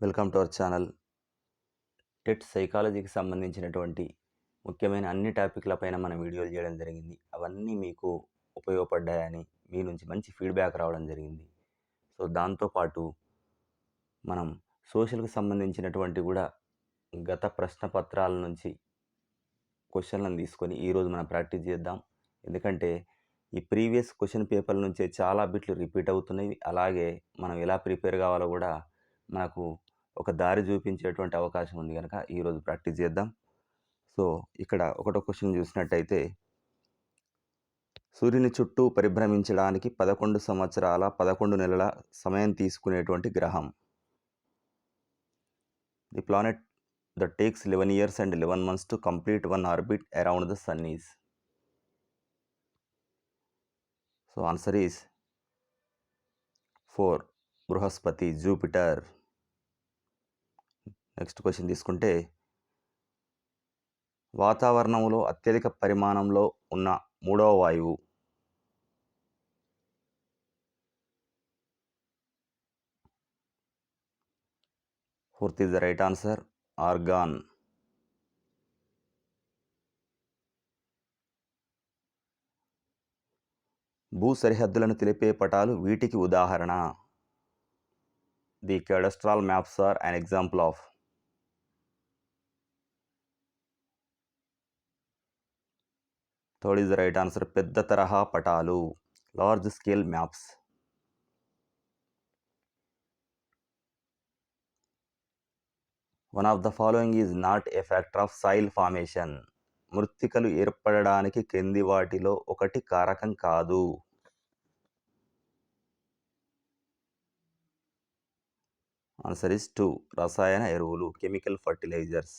Welcome to our channel. TET సైకాలజీకి సంబంధించినటువంటి ముఖ్యమైన అన్ని టాపిక్లపైన మనం వీడియోలు చేయడం జరిగింది. అవన్నీ మీకు ఉపయోగపడ్డాయని మీ నుంచి మంచి ఫీడ్బ్యాక్ రావడం జరిగింది. సో దాంతోపాటు మనం సోషల్కి సంబంధించినటువంటి కూడా గత ప్రశ్న పత్రాల నుంచి క్వశ్చన్లను తీసుకొని ఈరోజు మనం ప్రాక్టీస్ చేద్దాం. ఎందుకంటే ఈ ప్రీవియస్ క్వశ్చన్ పేపర్ నుంచే చాలా బిట్లు రిపీట్ అవుతున్నాయి. అలాగే మనం ఎలా ప్రిపేర్ కావాలో కూడా మనకు ఒక దారి చూపించేటువంటి అవకాశం ఉంది కనుక ఈరోజు ప్రాక్టీస్ చేద్దాం. సో ఇక్కడ ఒకటో క్వశ్చన్ చూసినట్టయితే, సూర్యుని చుట్టూ పరిభ్రమించడానికి 11 సంవత్సరాల 11 నెలల సమయం తీసుకునేటువంటి గ్రహం. The planet that takes 11 years and 11 months to complete one orbit around the sun is. So answer is 4. బృహస్పతి, జూపిటర్. నెక్స్ట్ క్వశ్చన్ తీసుకుంటే, వాతావరణంలో అత్యధిక పరిమాణంలో ఉన్న మూడవ వాయువు. Fourth is the right answer, argon. భూ సరిహద్దులను తెలిపే పటాలు వీటికి ఉదాహరణ. The cadastral maps are an example of. Third is the right answer, పెద్ద తరహా పటాలు, large scale maps. One of the following is not a factor of soil formation. మృత్తికలు ఏర్పడడానికి క్రింది వాటిలో ఒకటి కారకం కాదు. Answer is 2. రసాయన ఎరువులు, కెమికల్ ఫర్టిలైజర్స్.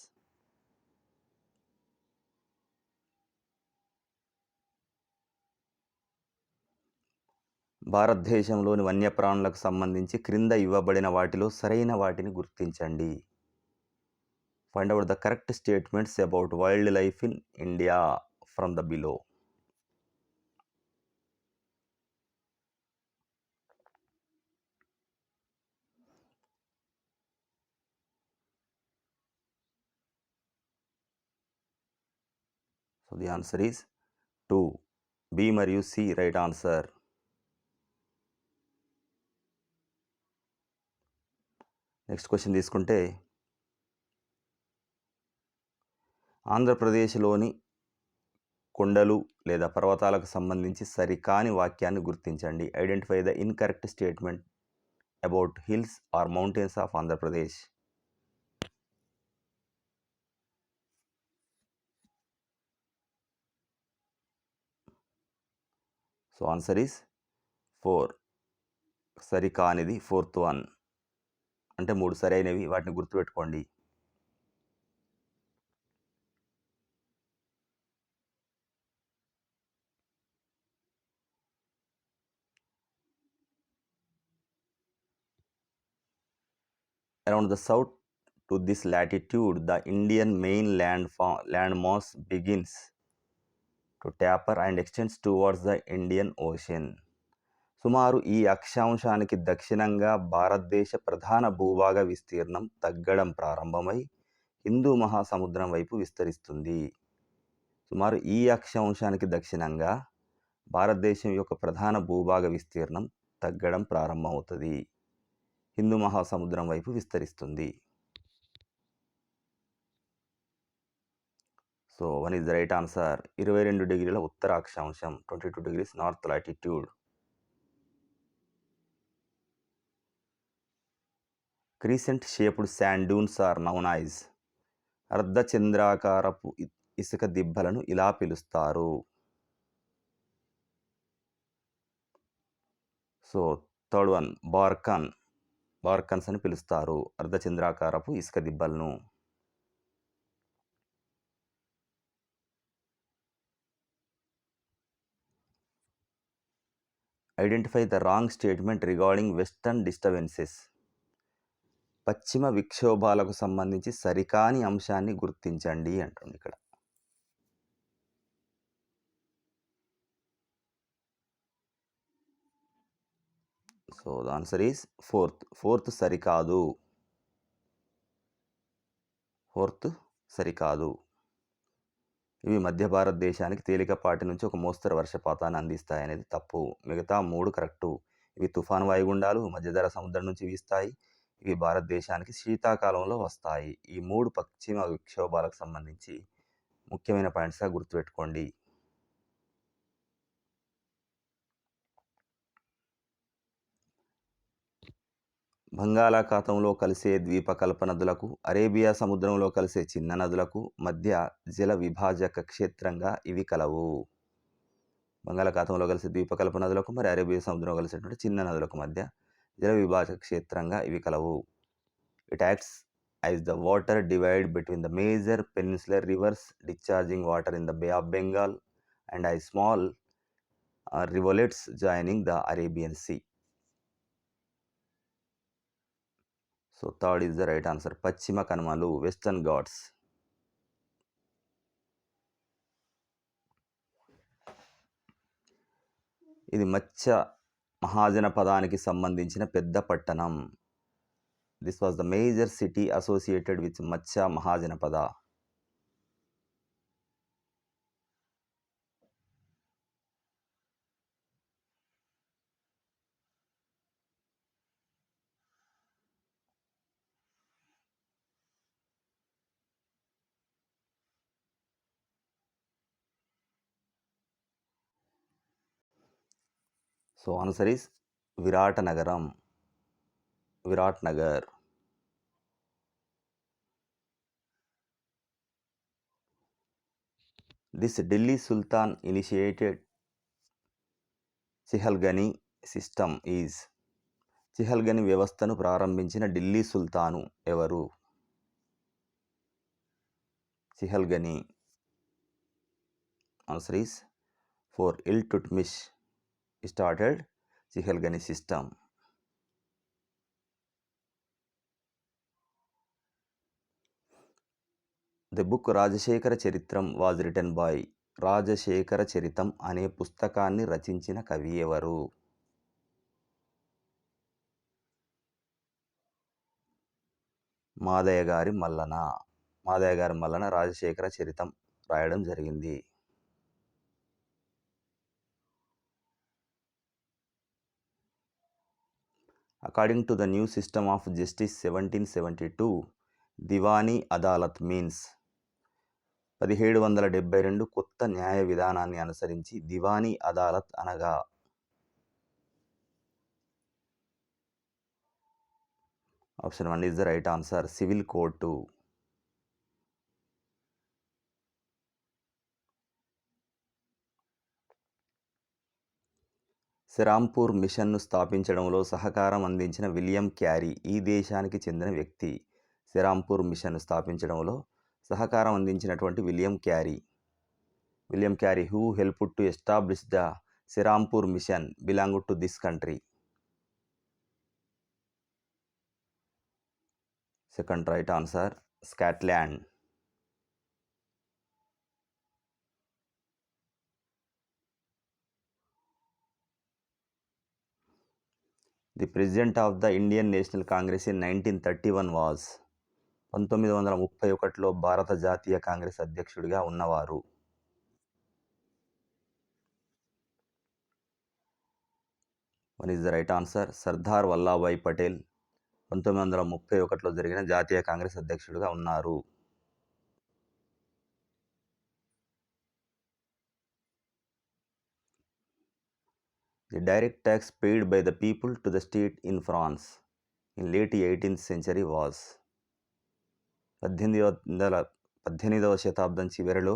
భారతదేశంలోని వన్యప్రాణులకు సంబంధించి క్రింద ఇవ్వబడిన వాటిలో సరైన వాటిని గుర్తించండి. Find out the correct statements about wildlife in India from the below. So the answer is 2. B మరియు C right answer. Next question తీసుకుంటే, ఆంధ్రప్రదేశ్లోని కొండలు లేదా పర్వతాలకు సంబంధించి సరికాని వాక్యాన్ని గుర్తించండి. Identify the incorrect statement about hills or mountains of Andhra Pradesh. So answer is 4. సరికానిది ఫోర్త్ వన్. అంటే 3 సరైనవి, వాటిని గుర్తుపెట్టుకోండి. Around the south to this latitude, the Indian main landmass begins to taper and extends towards the Indian Ocean. సుమారు ఈ అక్షాంశానికి దక్షిణంగా భారతదేశ ప్రధాన భూభాగ విస్తీర్ణం తగ్గడం ప్రారంభమై హిందూ మహాసముద్రం వైపు విస్తరిస్తుంది. సుమారు ఈ అక్షాంశానికి దక్షిణంగా భారతదేశం యొక్క ప్రధాన భూభాగ విస్తీర్ణం తగ్గడం ప్రారంభమవుతుంది, హిందూ మహాసముద్రం వైపు విస్తరిస్తుంది. So 1 is the right answer. 22 డిగ్రీల ఉత్తర అక్షాంశం, 22 degrees north latitude. Crescent shaped sand dunes are known as. అర్ధచంద్రాకారపు ఇసుక దిబ్బలను ఇలా పిలుస్తారు. సో థర్డ్ వన్, బార్కన్స్ అని పిలుస్తారు అర్ధచంద్రాకారపు ఇసుక దిబ్బలను. Identify the wrong statement regarding western disturbances. పశ్చిమ విక్షోభాలకు సంబంధించి సరికాని అంశాన్ని గుర్తించండి అంటుంది ఇక్కడ. So the answer is 4th సరికాదు. ఫోర్త్ సరికాదు. ఇవి మధ్య భారతదేశానికి తేలికపాటి నుంచి ఒక మోస్తరు వర్షపాతాన్ని అందిస్తాయనేది తప్పు. మిగతా 3 కరెక్టు. ఇవి తుఫాను వాయుగుండాలు మధ్యధరా సముద్రం నుంచి వీస్తాయి. ఇవి భారతదేశానికి శీతాకాలంలో వస్తాయి. ఈ 3 పశ్చిమ విక్షోభాలకు సంబంధించి ముఖ్యమైన పాయింట్స్‌గా గుర్తుపెట్టుకోండి. బంగాళాఖాతంలో కలిసే ద్వీపకల్ప నదులకు, అరేబియా సముద్రంలో కలిసే చిన్న నదులకు మధ్య జల విభాజక క్షేత్రంగా ఇవి కలవు. బంగాళాఖాతంలో కలిసే ద్వీపకల్ప నదులకు మరి అరేబియా సముద్రంలో కలిసేటువంటి చిన్న నదులకు మధ్య జల విభాజక క్షేత్రంగా ఇవి కలవు. It acts as the water divide between the major peninsular rivers discharging water in the bay of Bengal and a small rivulets joining the Arabian Sea. So third is the right answer. పశ్చిమ కనుమలు, western Ghats. ఇది మత్స్య మహాజనపదానికి సంబంధించిన పెద్ద పట్టణం. This was the major city associated with Matsya Mahajanapada. So answer is Viratnagaram. Viratnagar. This Delhi Sultan initiated Chahalgani system is. Chahalgani వ్యవస్థను ప్రారంభించిన ఢిల్లీ సుల్తాను ఎవరు? Chahalgani. Answer is four Iltutmish started Chahalgani system. The book Rajasekhara Charitram was written by. Rajasekhara Charitam అనే పుస్తకాన్ని రచించిన కవి ఎవరు? మాదయ్య గారి మల్లన. మాదయ్య గారి మల్లన రాజశేఖర చరితం రాయడం జరిగింది. According to the new system of justice 1772, Diwani Adalat means. 1772 కొత్త న్యాయ విధానాన్ని అనుసరించి దివానీ అదాలత్ అనగా? Option 1 is the right answer. Civil court. Serampore మిషన్ను స్థాపించడంలో సహకారం అందించిన విలియం క్యారీ ఈ దేశానికి చెందిన వ్యక్తి. సెరాంపూర్ మిషన్ను స్థాపించడంలో సహకారం అందించినటువంటి William Carey. William Carey who helped to establish the Serampore mission belong to this country? Second right answer, Scotland. The president of the Indian National Congress in 1931 was. 1931లో భారత జాతీయ కాంగ్రెస్ అధ్యక్షుడిగా ఉన్నవారు? One is the right answer, Sardar Vallabhbhai Patel 1931లో జరిగిన జాతీయ కాంగ్రెస్ అధ్యక్షుడిగా ఉన్నారు. The direct tax paid by the people to the state in France in late 18th century was. 18వ శతాబ్దం చివరిలో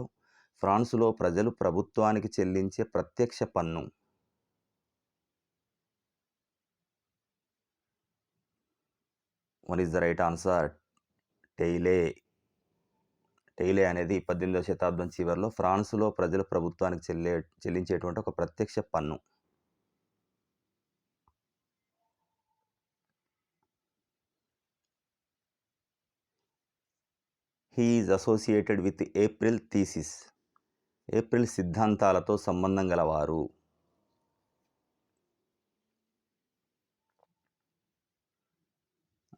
ఫ్రాన్సులో ప్రజలు ప్రభుత్వానికి చెల్లించే ప్రత్యక్ష పన్ను? One is the right answer, taille. Taille అనేది 18వ శతాబ్దం చివరిలో ఫ్రాన్సులో ప్రజలు ప్రభుత్వానికి చెల్లించేటువంటి ఒక ప్రత్యక్ష పన్ను. He is associated with April theses. April సిద్ధాంతాలతో సంబంధం గలవారు?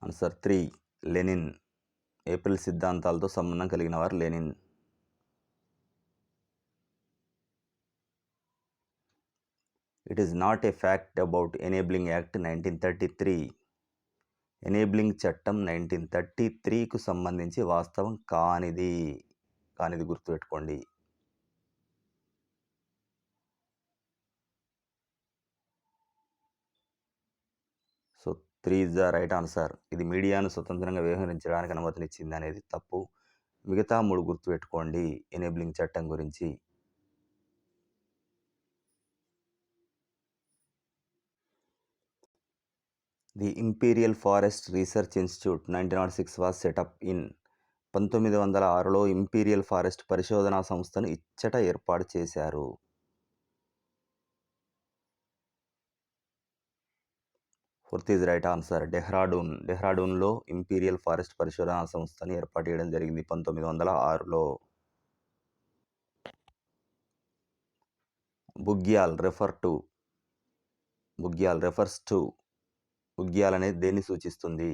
Answer 3, Lenin. ఏప్రిల్ సిద్ధాంతాలతో సంబంధం కలిగిన వారు Lenin. It is not a fact about enabling act 1933. Enabling చట్టం 1933కు సంబంధించి వాస్తవం కానిది గుర్తుపెట్టుకోండి. So 3 is the right answer. ఇది మీడియాను స్వతంత్రంగా వ్యవహరించడానికి అనుమతినిచ్చింది అనేది తప్పు. మిగతా 3 గుర్తుపెట్టుకోండి ఎనేబ్లింగ్ చట్టం గురించి. The imperial forest research institute 1906 was set up in. 1906లో ఇంపీరియల్ ఫారెస్ట్ పరిశోధనా సంస్థను ఇచ్చట ఏర్పాటు చేశారు. Fourth is right answer. డెహ్రాడూన్లో ఇంపీరియల్ ఫారెస్ట్ పరిశోధనా సంస్థను ఏర్పాటు చేయడం జరిగింది 1906లో. Bugyal refers to. బుగ్యాల్ అనేది దేన్ని సూచిస్తుంది?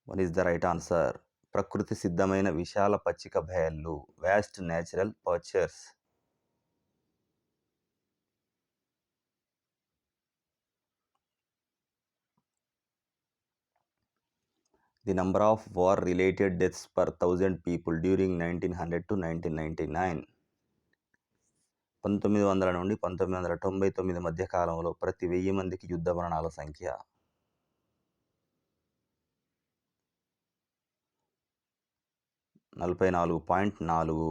One is the right answer. ప్రకృతి సిద్ధమైన విశాల పచ్చిక బయళ్ళు, vast natural pastures. The number of war related deaths per 1000 people during 1900 to 1999. 1900 నుండి 1999 మధ్య కాలంలో ప్రతి 1000 మందికి యుద్ధ మరణాల సంఖ్య 44.4.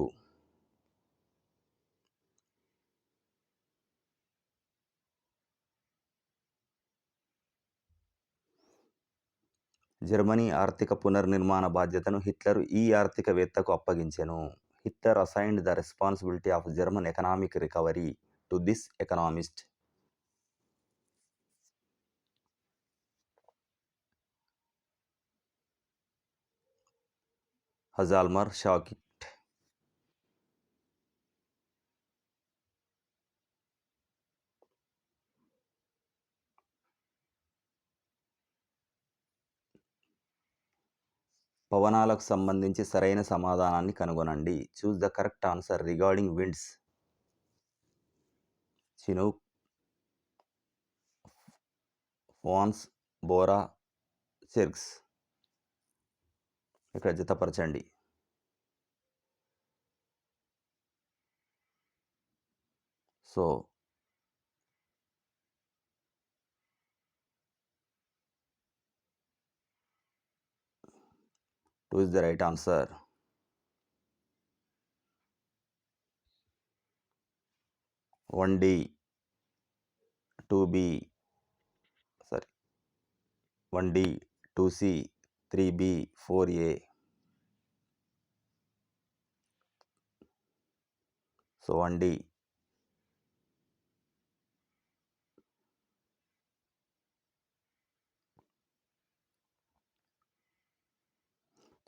జర్మనీ ఆర్థిక పునర్నిర్మాణ బాధ్యతను హిట్లర్ ఈ ఆర్థికవేత్తకు అప్పగించెను. Hitler assigned the responsibility of German economic recovery to this economist. Hjalmar Schacht. పవనాలకు సంబంధించి సరైన సమాధానాన్ని కనుగొనండి. Choose the correct answer regarding winds. Chinook, foehn, bora, sirocco. ఇక్కడ జతపరచండి. So 2 is the right answer. 1D, 2B, 1D, 2C, 3B, 4A. So 1D.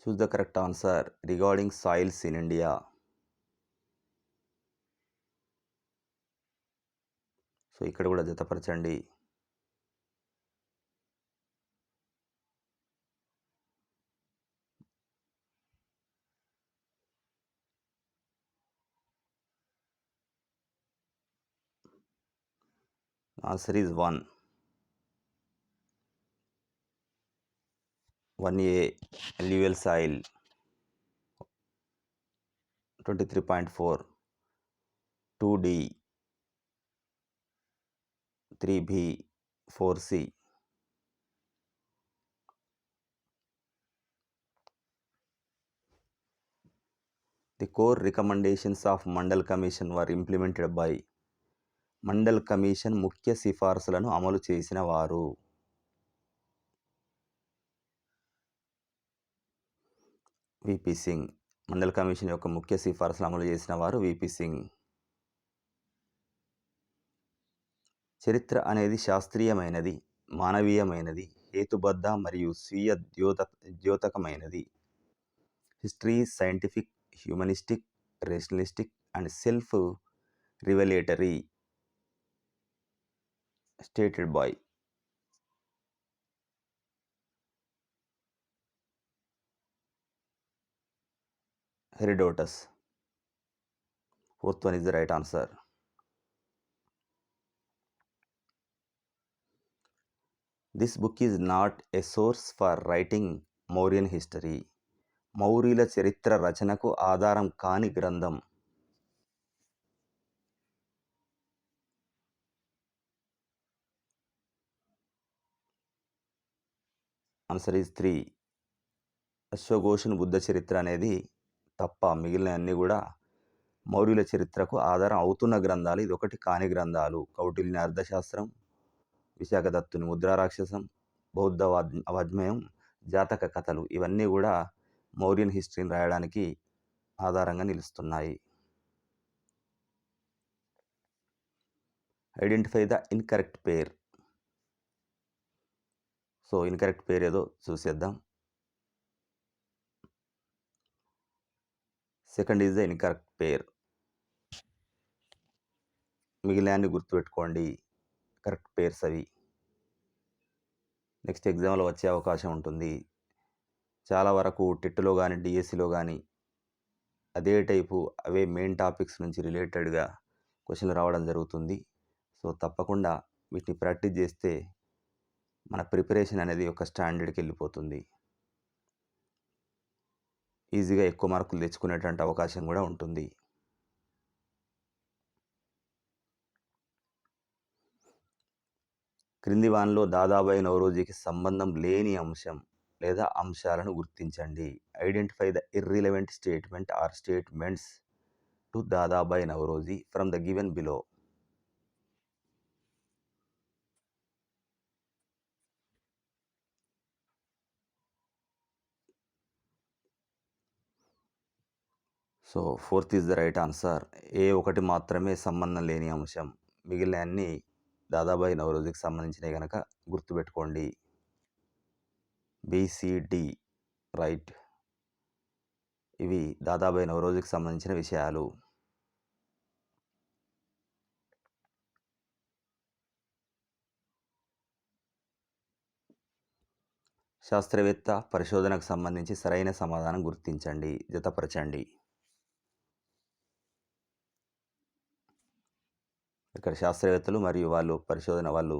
Choose the correct answer regarding soils in India. So ఇక్కడ కూడా జతపరచండి. Answer is 1. 1A alluvial soil 23.4. 2D, 3B, 4C. The core recommendations of Mandal Commission were implemented by. Mandal commission ముఖ్య సిఫార్సులను అమలు చేసిన వారు. VP Singh. Mandal commission యొక్క ముఖ్య సిఫార్సులు అమలు చేసిన వారు విపి సింగ్. చరిత్ర అనేది శాస్త్రీయమైనది, మానవీయమైనది, హేతుబద్ధ మరియు స్వీయ ద్యోతకమైనది. History scientific, humanistic, rationalistic and self revelatory. Stated by Herodotus. Fourth one is the right answer. This book is not a source for writing Mauryan history. మౌర్యుల చరిత్ర రచనకు ఆధారం కాని గ్రంథం. Answer is 3. అశ్వఘోషుని బుద్ధ చరిత్ర అనేది తప్ప మిగిలిన అన్నీ కూడా మౌర్యుల చరిత్రకు ఆధారం అవుతున్న గ్రంథాలు. ఇది ఒకటి కాని గ్రంథాలు. కౌటిల్యుని అర్థశాస్త్రం, విశాఖదత్తుని ముద్రారాక్షసం, బౌద్ధ వాజ్మయం, జాతక కథలు ఇవన్నీ కూడా మౌర్యన్ హిస్టరీని రాయడానికి ఆధారంగా నిలుస్తున్నాయి. Identify the incorrect pair. So incorrect pair ఏదో చూసేద్దాం. Second is the incorrect pair. మిగిలినాన్ని గుర్తుపెట్టుకోండి, కరెక్ట్ పేర్స్ అవి. నెక్స్ట్ ఎగ్జామ్లో వచ్చే అవకాశం ఉంటుంది. చాలా వరకు టెట్లో కానీ డిఎస్సిలో కానీ అదే టైపు అవే మెయిన్ టాపిక్స్ నుంచి రిలేటెడ్గా క్వశ్చన్లు రావడం జరుగుతుంది. సో తప్పకుండా వీటిని ప్రాక్టీస్ చేస్తే మన ప్రిపరేషన్ అనేది ఒక స్టాండర్డ్కి వెళ్ళిపోతుంది. ఈజీగా ఎక్కువ మార్కులు తెచ్చుకునేటువంటి అవకాశం కూడా ఉంటుంది. క్రింది వానిలో దాదాబాయి నౌరోజీకి సంబంధం లేని అంశం లేదా అంశాలను గుర్తించండి. Identify the irrelevant statement or statements to Dadabhai Naoroji from the given below. So fourth is the right answer. ఏ ఒకటి మాత్రమే సంబంధం లేని అంశం, మిగిలిన అన్నీ దాదాబాయి నౌరోజీకి సంబంధించినవి కనుక గుర్తుపెట్టుకోండి. BCD right. ఇవి దాదాబాయి నౌరోజీకి సంబంధించిన విషయాలు. శాస్త్రవేత్త పరిశోధనకు సంబంధించి సరైన సమాధానం గుర్తించండి, జతపరచండి. ఇక్కడ శాస్త్రవేత్తలు మరియు వాళ్ళు పరిశోధన వాళ్ళు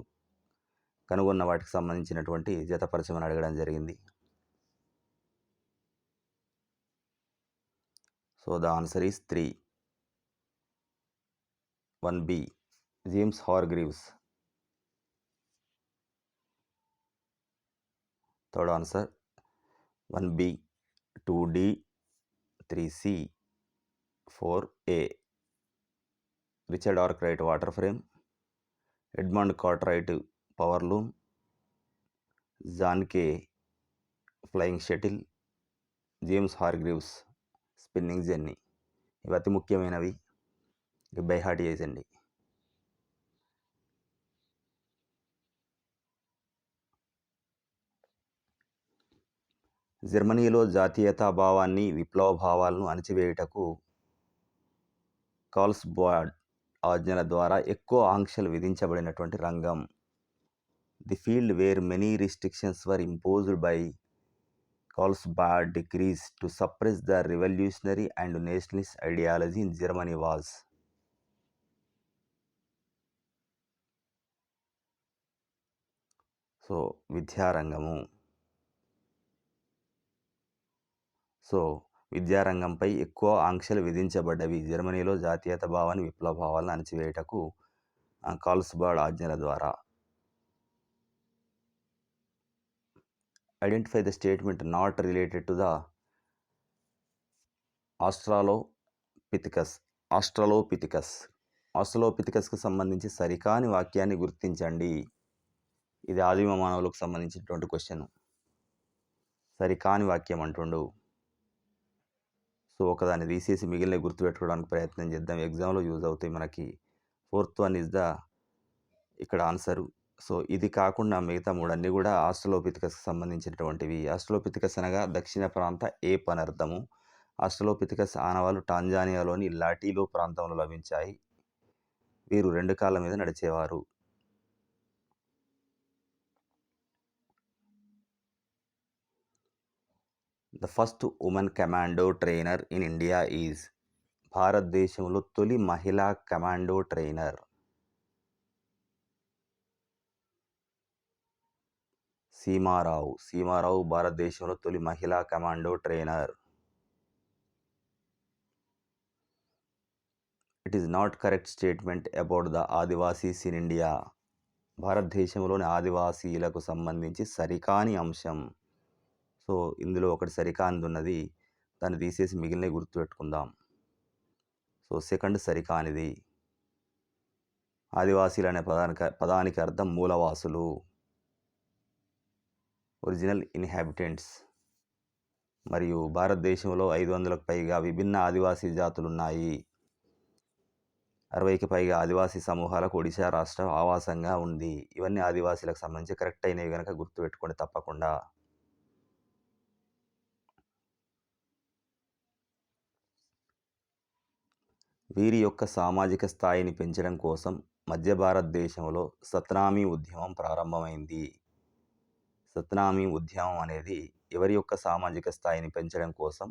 కనుగొన్న వాటికి సంబంధించినటువంటి జతపరచమని అడగడం జరిగింది. So the answer is 3. 1B James Hargreaves. Third answer 1B, 2D, 3C, 4A. Richard Arkwright water frame, Edmund Cartwright power loom, John Kay flying shuttle, James Hargreaves spinning jenny. ఇవి అతి ముఖ్యమైనవి, బై హార్ట్ చేసండి. జర్మనీలో జాతీయతా భావాన్ని, విప్లవ భావాలను అణచివేయుటకు Carlsbad ఆజ్ఞల ద్వారా ఎక్కువ ఆంక్షలు విధించబడినటువంటి రంగం. The field where many restrictions were imposed by Carlsbad decrees to suppress the revolutionary and nationalist ideology in Germany was. So విద్యారంగము. సో విద్యారంగంపై ఎక్కువ ఆంక్షలు విధించబడ్డవి జర్మనీలో జాతీయత భావాన్ని, విప్లవ భావాలను అణచివేయుటకు కార్ల్స్బాడ్ ఆజ్ఞల ద్వారా. Identify the statement not related to the Australopithecus. ఆస్ట్రాలోపిథెకస్కు సంబంధించి సరికాని వాక్యాన్ని గుర్తించండి. ఇది ఆదిమ మానవులకు సంబంధించినటువంటి క్వశ్చన్. సరికాని వాక్యం అంటుండు. సో ఒకదాన్ని తీసేసి మిగిలిన గుర్తుపెట్టుకోవడానికి ప్రయత్నం చేద్దాం, ఎగ్జామ్లో యూజ్ అవుతాయి మనకి. ఫోర్త్ వన్ ఇస్ ద ఇక్కడ ఆన్సరు. సో ఇది కాకుండా మిగతా మూడన్నీ కూడా ఆస్ట్రలోపిథెకస్కి సంబంధించినటువంటివి. ఆస్ట్రలోపిథెకస్ అనగా దక్షిణ ప్రాంత ఏపనర్థము. ఆస్ట్రలోపిథెకస్ ఆనవాళ్ళు టాంజానియాలోని లాటిలో ప్రాంతంలో లభించాయి. వీరు 2 కాళ్ళ మీద నడిచేవారు. The first women commando trainer in India is. భారతదేశంలో తొలి మహిళా కమాండో ట్రైనర్ సీమారావు. సీమారావు భారతదేశంలో తొలి మహిళా commando trainer. It is not correct statement about the Adivasis in India. భారతదేశంలోని ఆదివాసీలకు సంబంధించి సరికాని అంశం. సో ఇందులో ఒకటి సరికానిది ఉన్నది, దాన్ని తీసేసి మిగిలినవి గుర్తుపెట్టుకుందాం. So second సరికానిది. ఆదివాసీలు అనే పదానికి అర్థం మూలవాసులు, ఒరిజినల్ ఇన్హాబిటెంట్స్. మరియు భారతదేశంలో 500కు పైగా విభిన్న ఆదివాసీ జాతులున్నాయి. 60కి పైగా ఆదివాసీ సమూహాలకు ఒడిశా రాష్ట్రం ఆవాసంగా ఉంది. ఇవన్నీ ఆదివాసీలకు సంబంధించి కరెక్ట్ అయినవి కనుక గుర్తుపెట్టుకోండి తప్పకుండా. వీరి యొక్క సామాజిక స్థాయిని పెంచడం కోసం మధ్య భారతదేశంలో సత్నామీ ఉద్యమం ప్రారంభమైంది. సత్నామీ ఉద్యమం అనేది ఎవరి యొక్క సామాజిక స్థాయిని పెంచడం కోసం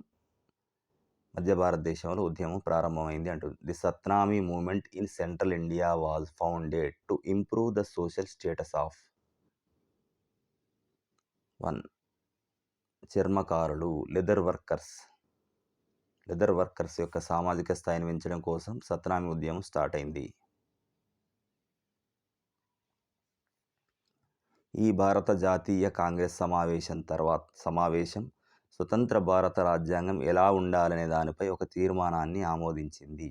మధ్య భారతదేశంలో ఉద్యమం ప్రారంభమైంది అంటుంది. The Satnami movement in central India was founded to improve the social status of 1. చర్మకారులు, లెదర్ వర్కర్స్ యొక్క సామాజిక స్థాయిని పెంచడం కోసం సత్నామీ ఉద్యమం స్టార్ట్ అయింది. ఈ భారత జాతీయ కాంగ్రెస్ సమావేశం స్వతంత్ర భారత రాజ్యాంగం ఎలా ఉండాలనే దానిపై ఒక తీర్మానాన్ని ఆమోదించింది.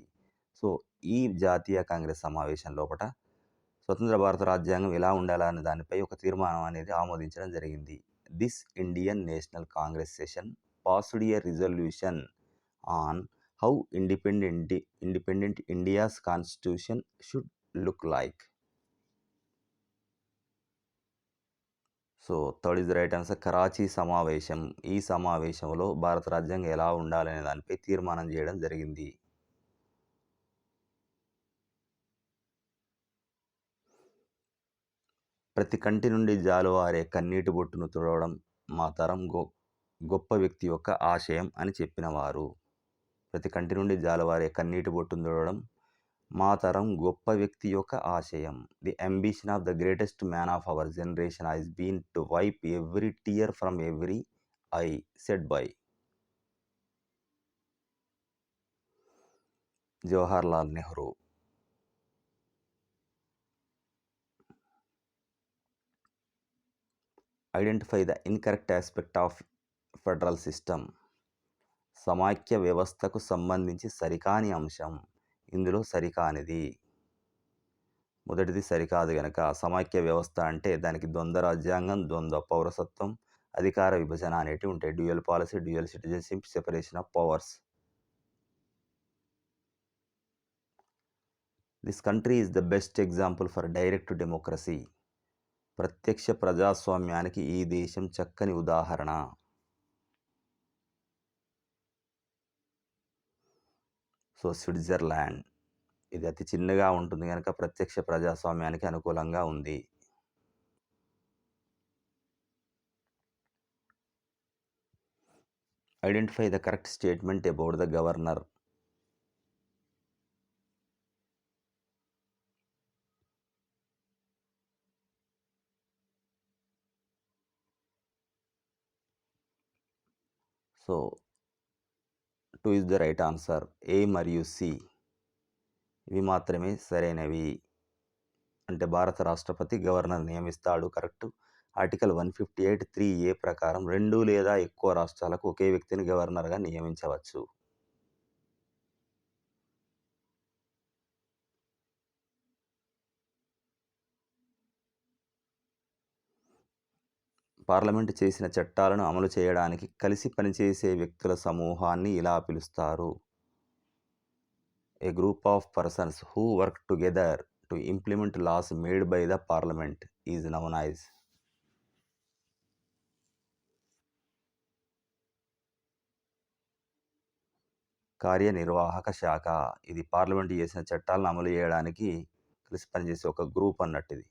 సో ఈ జాతీయ కాంగ్రెస్ సమావేశం లోపల స్వతంత్ర భారత రాజ్యాంగం ఎలా ఉండాలనే దానిపై ఒక తీర్మానం అనేది ఆమోదించడం జరిగింది. This Indian National Congress session passed A resolution on how independent India's constitution should look like. So third is the right answer, Karachi సమావేశం. ఈ సమావేశంలో భారత రాజ్యాంగం ఎలా ఉండాలనే దానిపై తీర్మానం చేయడం జరిగింది. ప్రతి కంటి నుండి జాలువారే కన్నీటి బొట్టును తుడవడం మా తరం గొప్ప వ్యక్తి యొక్క ఆశయం అని చెప్పినవారు. ప్రతి కంటి నుండి జాలువారే కన్నీటి బొట్టును తుడవడం మా తరం గొప్ప వ్యక్తి యొక్క ఆశయం. The ambition of the greatest man of our generation has been to wipe every tear from every eye, said by Jawaharlal Nehru. Identify the incorrect aspect of federal system. సమాఖ్య వ్యవస్థకు సంబంధించి సరికాని అంశం. ఇందులో సరికానిది మొదటిది సరికాదు గనక. సమాఖ్య వ్యవస్థ అంటే దానికి ద్వంద్వ రాజ్యాంగం, ద్వంద్వ పౌరసత్వం, అధికార విభజన అనేటివి ఉంటాయి. Dual policy, dual citizenship, separation of powers. This country is the best example for direct democracy. ప్రత్యక్ష ప్రజాస్వామ్యానికి ఈ దేశం చక్కని ఉదాహరణ. So Switzerland. ఇది అతి చిన్నగా ఉంటుంది కనుక ప్రత్యక్ష ప్రజాస్వామ్యానికి అనుకూలంగా ఉంది. Identify the correct statement about the governor. So 2 is the right answer. A మరియు సి ఇవి మాత్రమే సరైనవి. అంటే భారత రాష్ట్రపతి గవర్నర్ నియమిస్తాడు, కరెక్ట్. ఆర్టికల్ 158(3)A ప్రకారం 2 లేదా ఎక్కువ రాష్ట్రాలకు ఒకే వ్యక్తిని గవర్నర్గా నియమించవచ్చు. పార్లమెంటు చేసిన చట్టాలను అమలు చేయడానికి కలిసి పనిచేసే వ్యక్తుల సమూహాన్ని ఇలా పిలుస్తారు. A group of persons who work together to implement laws made by the parliament is known as. కార్యనిర్వాహక శాఖ. ఇది పార్లమెంటు చేసిన చట్టాలను అమలు చేయడానికి కలిసి పనిచేసే ఒక గ్రూప్ అన్నట్టు ఇది.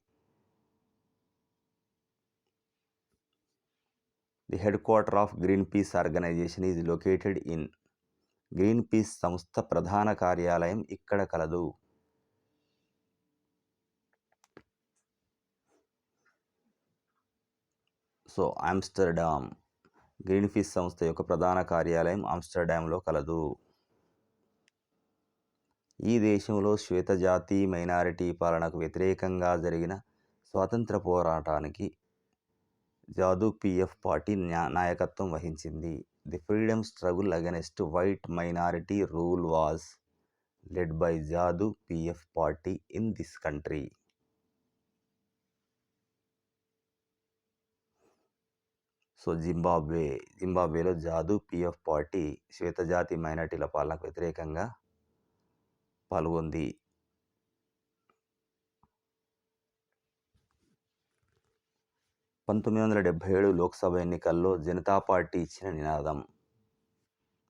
The head quarter of green peace organisation is located in. Green peace సంస్థ ప్రధాన కార్యాలయం ఇక్కడ కలదు. So Amsterdam. గ్రీన్ పీస్ సంస్థ యొక్క ప్రధాన కార్యాలయం ఆమ్స్టర్డామ్లో కలదు. ఈ దేశంలో శ్వేతజాతి మైనారిటీ పాలనకు వ్యతిరేకంగా జరిగిన స్వాతంత్ర పోరాటానికి జాదూ పిఎఫ్ పార్టీ నాయకత్వం వహించింది. The freedom struggle against white minority rule was led by ZANU PF party in this country. So జింబాబ్వేలో జాదూ పిఎఫ్ పార్టీ శ్వేతజాతి మైనారిటీల పాలనకు వ్యతిరేకంగా పాల్గొంది. 1977 లోక్సభ ఎన్నికల్లో జనతా పార్టీ ఇచ్చిన నినాదం.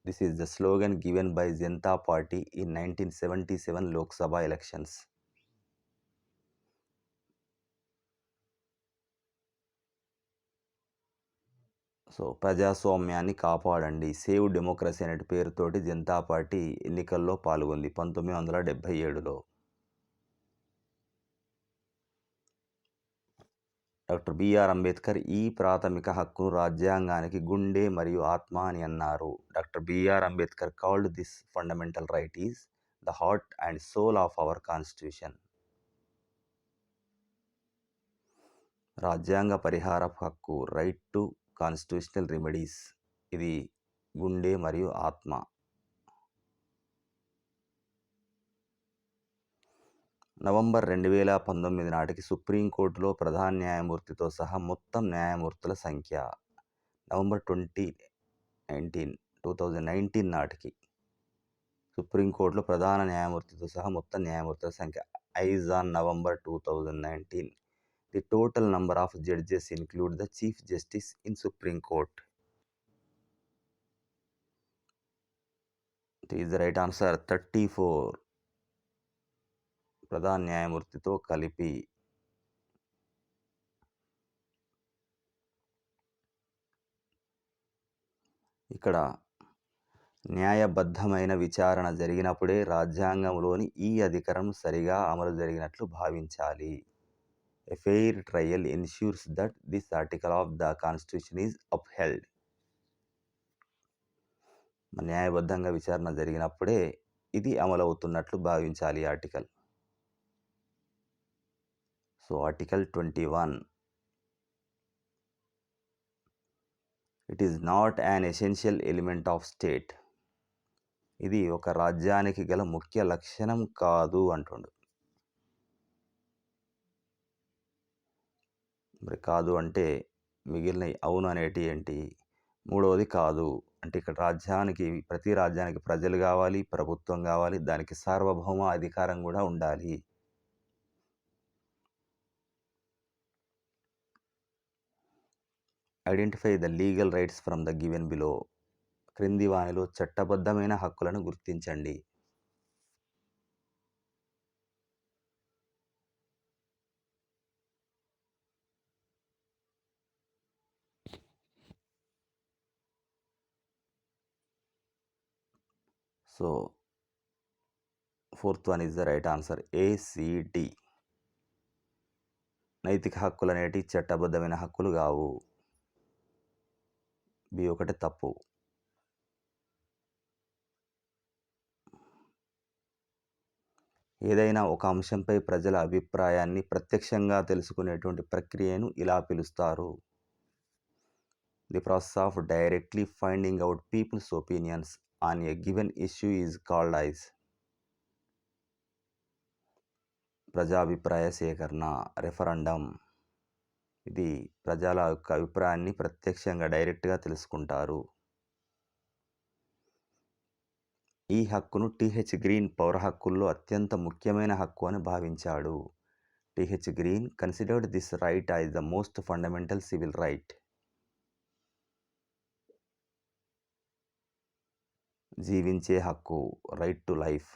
This is the slogan given by Janata Party in 1977 Lok Sabha elections. So ప్రజాస్వామ్యాన్ని కాపాడండి, సేవ్ డెమోక్రసీ అనే పేరుతోటి జనతా పార్టీ ఎన్నికల్లో పాల్గొంది 1977లో. డాక్టర్ బిఆర్ అంబేద్కర్ ఈ ప్రాథమిక హక్కును రాజ్యాంగానికి గుండె మరియు ఆత్మ అని అన్నారు. Doctor BR Ambedkar called this fundamental right is the heart and soul of our constitution. రాజ్యాంగ పరిహారపు హక్కు, రైట్ టు కాన్స్టిట్యూషనల్ రెమెడీస్, ఇది గుండె మరియు ఆత్మ. నవంబర్ 2019 నాటికి సుప్రీంకోర్టులో ప్రధాన న్యాయమూర్తితో సహా మొత్తం న్యాయమూర్తుల సంఖ్య. నవంబర్ 2019 నాటికి సుప్రీంకోర్టులో ప్రధాన న్యాయమూర్తితో సహా మొత్తం న్యాయమూర్తుల సంఖ్య. As on November 2019, the total number of judges include the chief justice in supreme court. It is the right answer. 34 ప్రధాన న్యాయమూర్తితో కలిపి. ఇక్కడ న్యాయబద్ధమైన విచారణ జరిగినప్పుడే రాజ్యాంగంలోని ఈ అధికారం సరిగా అమలు జరిగినట్లు భావించాలి. A fair trial ensures that this article of the Constitution is upheld. న్యాయబద్ధంగా విచారణ జరిగినప్పుడే ఇది అమలవుతున్నట్లు భావించాలి ఈ article. So article 21. It is not an essential element of state. ఇది ఒక రాజ్యానికి గల ముఖ్య లక్షణం కాదు అంటుండు. మరి కాదు అంటే మిగిలిన అవును అనేటి ఏంటి? మూడవది కాదు అంటే ఇక్కడ ప్రతి రాజ్యానికి ప్రజలు కావాలి, ప్రభుత్వం కావాలి, దానికి సార్వభౌమ అధికారం కూడా ఉండాలి. Identify the legal rights from the given below. క్రింది వానిలో చట్టబద్ధమైన హక్కులను గుర్తించండి. So fourth one is the right answer, ACD. నైతిక హక్కులు అనేటి చట్టబద్ధమైన హక్కులు కావు. B ఒకటి తప్పు. ఏదైనా ఒక అంశంపై ప్రజల అభిప్రాయాన్ని ప్రత్యక్షంగా తెలుసుకునేటువంటి ప్రక్రియను ఇలా పిలుస్తారు. The process of directly finding out people's opinions on a given issue is called as. ప్రజాభిప్రాయ సేకరణ, రెఫరెండం. ఇది ప్రజల యొక్క అభిప్రాయాన్ని ప్రత్యక్షంగా డైరెక్ట్గా తెలుసుకుంటారు. ఈ హక్కును TH గ్రీన్ పౌర హక్కుల్లో అత్యంత ముఖ్యమైన హక్కు అని భావించాడు. TH green considered this right as the most fundamental civil right. జీవించే హక్కు, right to life.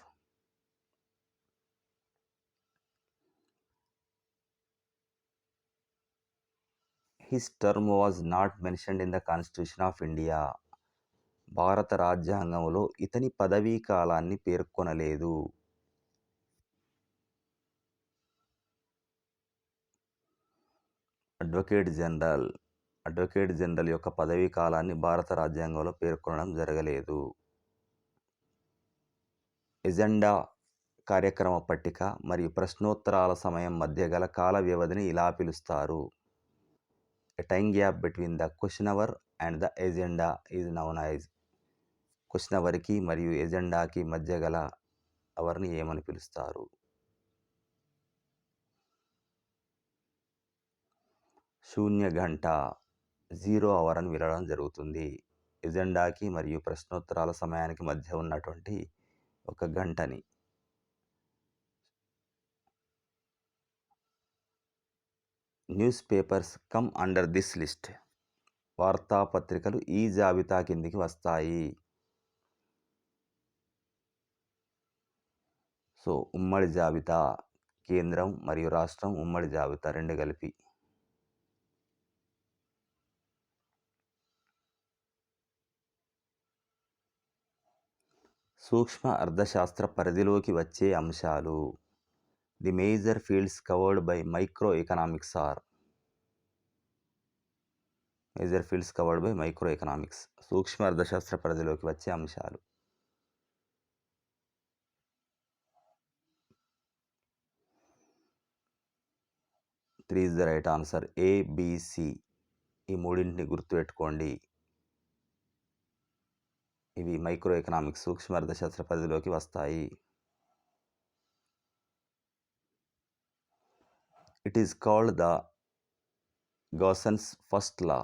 His term was not mentioned in the constitution of India. భారత రాజ్యాంగంలో ఇతని పదవీ కాలాన్ని పేర్కొనలేదు. అడ్వకేట్ జనరల్ యొక్క పదవీ కాలాన్ని భారత రాజ్యాంగంలో పేర్కొనడం జరగలేదు. ఎజెండా, కార్యక్రమ పట్టిక మరియు ప్రశ్నోత్తరాల సమయం మధ్య గల కాల వ్యవధిని ఇలా పిలుస్తారు. A time gap between the question hour and the agenda is known as. Question అవర్కి మరియు ఎజెండాకి మధ్య గల అవర్ని ఏమని పిలుస్తారు? శూన్య గంట, 0 అవర్ అని పిలవడం జరుగుతుంది. ఎజెండాకి మరియు ప్రశ్నోత్తరాల సమయానికి మధ్య ఉన్నటువంటి ఒక గంటని. Newspapers come under this list. వార్తాపత్రికలు ఈ జాబితా కిందికి వస్తాయి. సో ఉమ్మడి జాబితా, కేంద్రం మరియు రాష్ట్రం ఉమ్మడి జాబితా రెండు కలిపి. సూక్ష్మ అర్థశాస్త్ర పరిధిలోకి వచ్చే అంశాలు. The major fields covered by micro economics or. సూక్ష్మ అర్థశాస్త్ర పరిధిలోకి వచ్చే అంశాలు. 3 is the right answer. A, B, C. ఈ మూడింటిని గుర్తుపెట్టుకోండి. ఇవి మైక్రో ఎకనామిక్స్, సూక్ష్మ అర్థశాస్త్ర పరిధిలోకి వస్తాయి. It is called the Gossen's first law.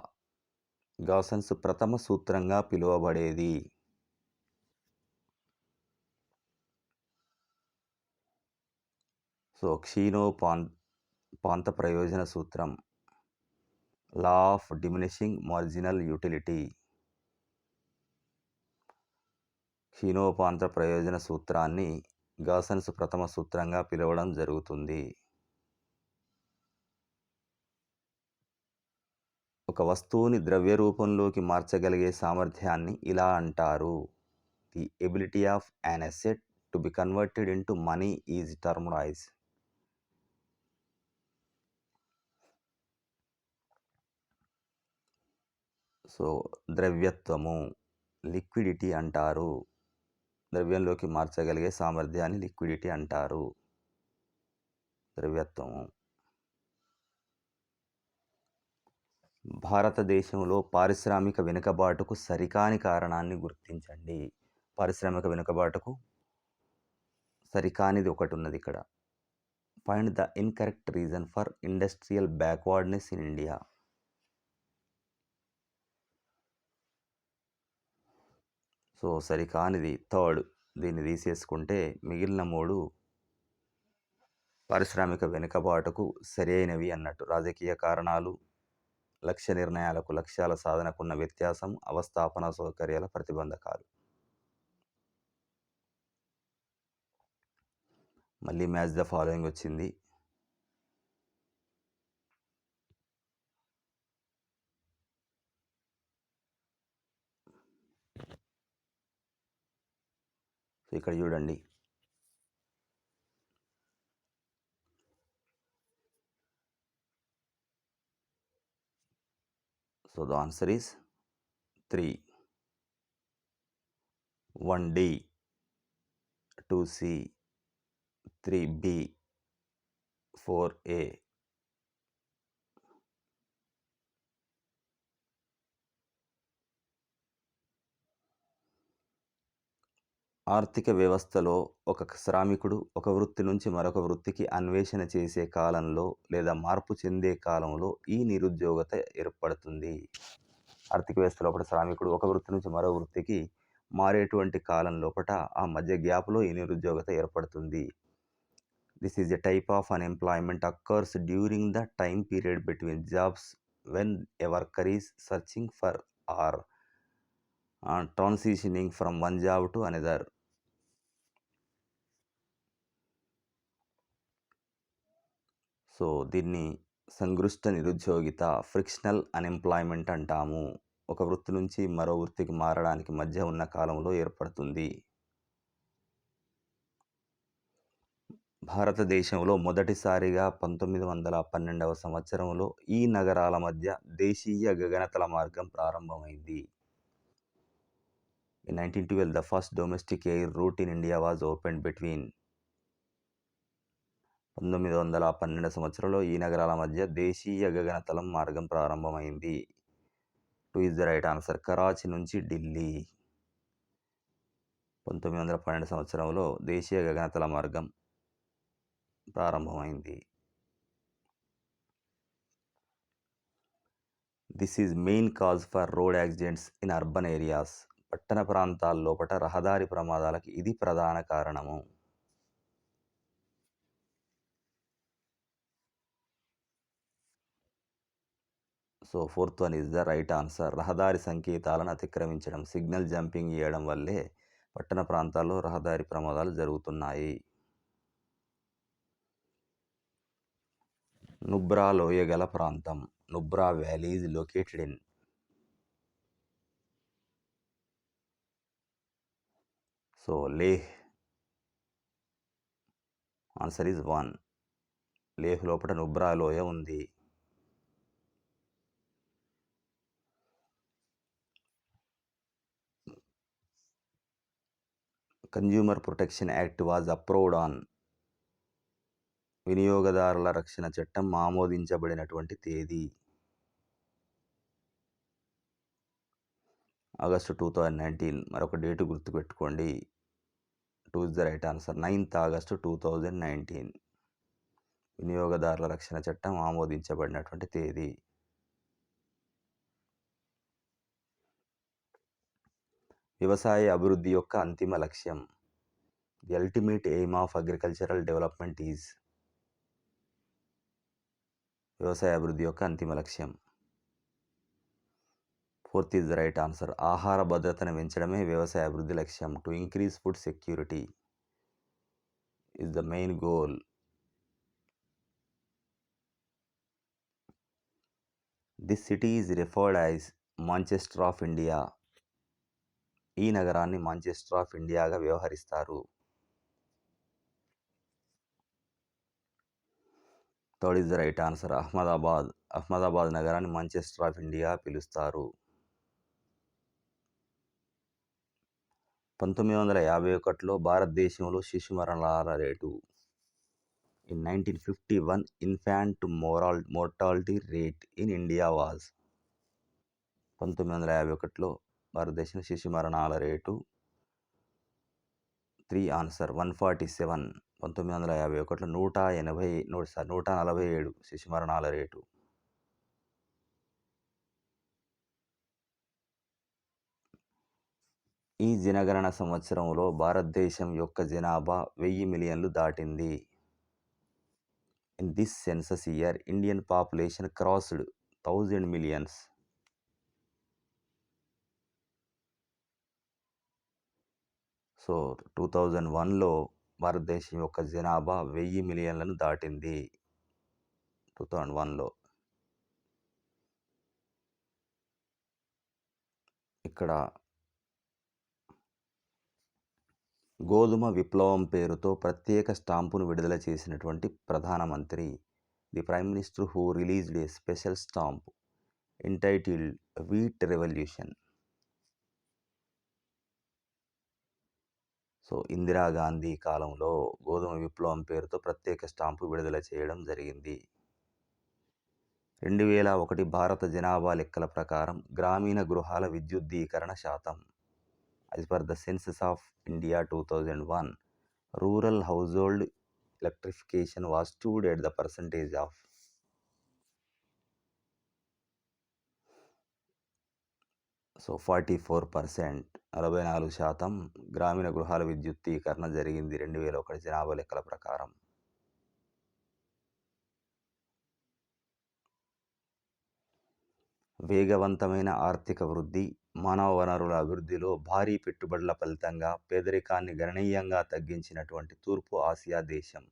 Gossen's ప్రథమ సూత్రంగా పిలువబడేది. సో పాంత ప్రయోజన సూత్రం, law of diminishing marginal utility. క్షీణోపాంత ప్రయోజన సూత్రాన్ని గాసన్స్ ప్రథమ సూత్రంగా పిలవడం జరుగుతుంది. ఒక వస్తువుని ద్రవ్య రూపంలోకి మార్చగలిగే సామర్థ్యాన్ని ఇలా అంటారు. The ability of an asset to be converted into money is termed as. So ద్రవ్యత్వము, లిక్విడిటీ అంటారు. ద్రవ్యంలోకి మార్చగలిగే సామర్థ్యాన్ని లిక్విడిటీ అంటారు. ద్రవ్యత్వము. భారతదేశంలో పారిశ్రామిక వెనుకబాటుకు సరికాని కారణాన్ని గుర్తించండి. పారిశ్రామిక వెనుకబాటుకు సరికానిది ఒకటి ఉన్నది ఇక్కడ. Find the incorrect reason for industrial backwardness in India. So సరికానిది థర్డ్. దీన్ని తీసేసుకుంటే మిగిలిన 3 పారిశ్రామిక వెనుకబాటుకు సరైనవి అన్నట్టు. రాజకీయ కారణాలు, లక్ష్య నిర్ణయాలకు లక్ష్యాల సాధనకున్న వ్యత్యాసం, అవస్థాపన సౌకర్యాల ప్రతిబంధకాలు. మళ్ళీ మ్యాచ్ ద ఫాలోయింగ్ వచ్చింది. సో ఇక్కడ చూడండి, so the answer is 3. 1D, 2C, 3B, 4A. ఆర్థిక వ్యవస్థలో ఒక శ్రామికుడు ఒక వృత్తి నుంచి మరొక వృత్తికి అన్వేషణ చేసే కాలంలో లేదా మార్పు చెందే కాలంలో ఈ నిరుద్యోగత ఏర్పడుతుంది. ఆర్థిక వ్యవస్థ లోపల శ్రామికుడు ఒక వృత్తి నుంచి మరో వృత్తికి మారేటువంటి కాలం లోపల ఆ మధ్య గ్యాప్లో ఈ నిరుద్యోగత ఏర్పడుతుంది. This is a type of unemployment occurs during the time period between jobs when a worker is searching for or transitioning from one job to another. So దీన్ని సంక్లిష్ట నిరుద్యోగిత ఫ్రిక్షనల్ అన్‌ఎంప్లాయ్‌మెంట్ అంటాము. ఒక వృత్తి నుంచి మరో వృత్తికి మారడానికి మధ్య ఉన్న కాలంలో ఏర్పడుతుంది. భారతదేశంలో మొదటిసారిగా 1912వ సంవత్సరంలో ఈ నగరాల మధ్య దేశీయ గగనతల మార్గం ప్రారంభమైంది. In 1912, the first domestic air route in India was opened between 1912 సంవత్సరంలో ఈ నగరాల మధ్య దేశీయ గగనతలం మార్గం ప్రారంభమైంది. 2 is the right answer. Karachi నుంచి ఢిల్లీ. 1912 సంవత్సరంలో దేశీయ గగనతల మార్గం ప్రారంభమైంది. This is main cause for road accidents in urban areas. పట్టణ ప్రాంతాల లోపట రహదారి ప్రమాదాలకు ఇది ప్రధాన కారణము. So fourth one is the right answer. రహదారి సంకేతాలను అతిక్రమించడం, సిగ్నల్ జంపింగ్ చేయడం వల్లే పట్టణ ప్రాంతాల్లో రహదారి ప్రమాదాలు జరుగుతున్నాయి. నుబ్రా లోయ గల ప్రాంతం. Nubra valley is located in. So Leh. Answer is 1. Leh లోపల నుబ్రా లోయ ఉంది. Consumer protection act was approved on. వినియోగదారుల రక్షణ చట్టం ఆమోదించబడినటువంటి తేదీ ఆగస్టు 2019. మరొక డేటు గుర్తుపెట్టుకోండి. 2 is the right answer. 9th August 2019 వినియోగదారుల రక్షణ చట్టం ఆమోదించబడినటువంటి తేదీ. వ్యవసాయ అభివృద్ధి యొక్క అంతిమ లక్ష్యం. The ultimate aim of agricultural development is. వ్యవసాయ అభివృద్ధి యొక్క అంతిమ లక్ష్యం. 4th is the right answer. ఆహార భద్రతను పెంచడమే వ్యవసాయ అభివృద్ధి లక్ష్యం. To increase food security is the main goal. This city is referred as Manchester of India. ఈ నగరాన్ని మాంచెస్టర్ ఆఫ్ ఇండియాగా వ్యవహరిస్తారు. 3rd is the right answer. Ahmedabad. Ahmedabad నగరాన్ని మాంచెస్టర్ ఆఫ్ ఇండియా పిలుస్తారు. 1951లో భారతదేశంలో శిశు మరణాల rate. In 1951, infant mortality rate in India was. 1951లో భారతదేశం శిశు మరణాల రేటు 3 ఆన్సర్ 147. 1951లో 147 శిశు మరణాల రేటు. ఈ జనగణన సంవత్సరంలో భారతదేశం యొక్క జనాభా 1000 మిలియన్లు దాటింది. In this census year, Indian population crossed 1000 millions. So 2001లో భారతదేశం యొక్క జనాభా 1000 మిలియన్లను దాటింది. 2001లో. ఇక్కడ గోధుమ విప్లవం పేరుతో ప్రత్యేక స్టాంపును విడుదల చేసినటువంటి ప్రధానమంత్రి. The prime minister who released A special stamp entitled wheat revolution. So Indira Gandhi కాలంలో గోధుమ విప్లవం పేరుతో ప్రత్యేక స్టాంపు విడుదల చేయడం జరిగింది. 2001 భారత జనాభా లెక్కల ప్రకారం గ్రామీణ గృహాల విద్యుద్దీకరణ శాతం. As per the census of India 2001, rural household electrification was stood at the percentage of. So 44%, 44% గ్రామీణ గృహాల విద్యుత్తీకరణ జరిగింది 2001 జనాభా లెక్కల ప్రకారం. వేగవంతమైన ఆర్థిక వృద్ధి, మానవ వనరుల అభివృద్ధిలో భారీ పెట్టుబడుల ఫలితంగా పేదరికాన్ని గణనీయంగా తగ్గించినటువంటి తూర్పు ఆసియా దేశం.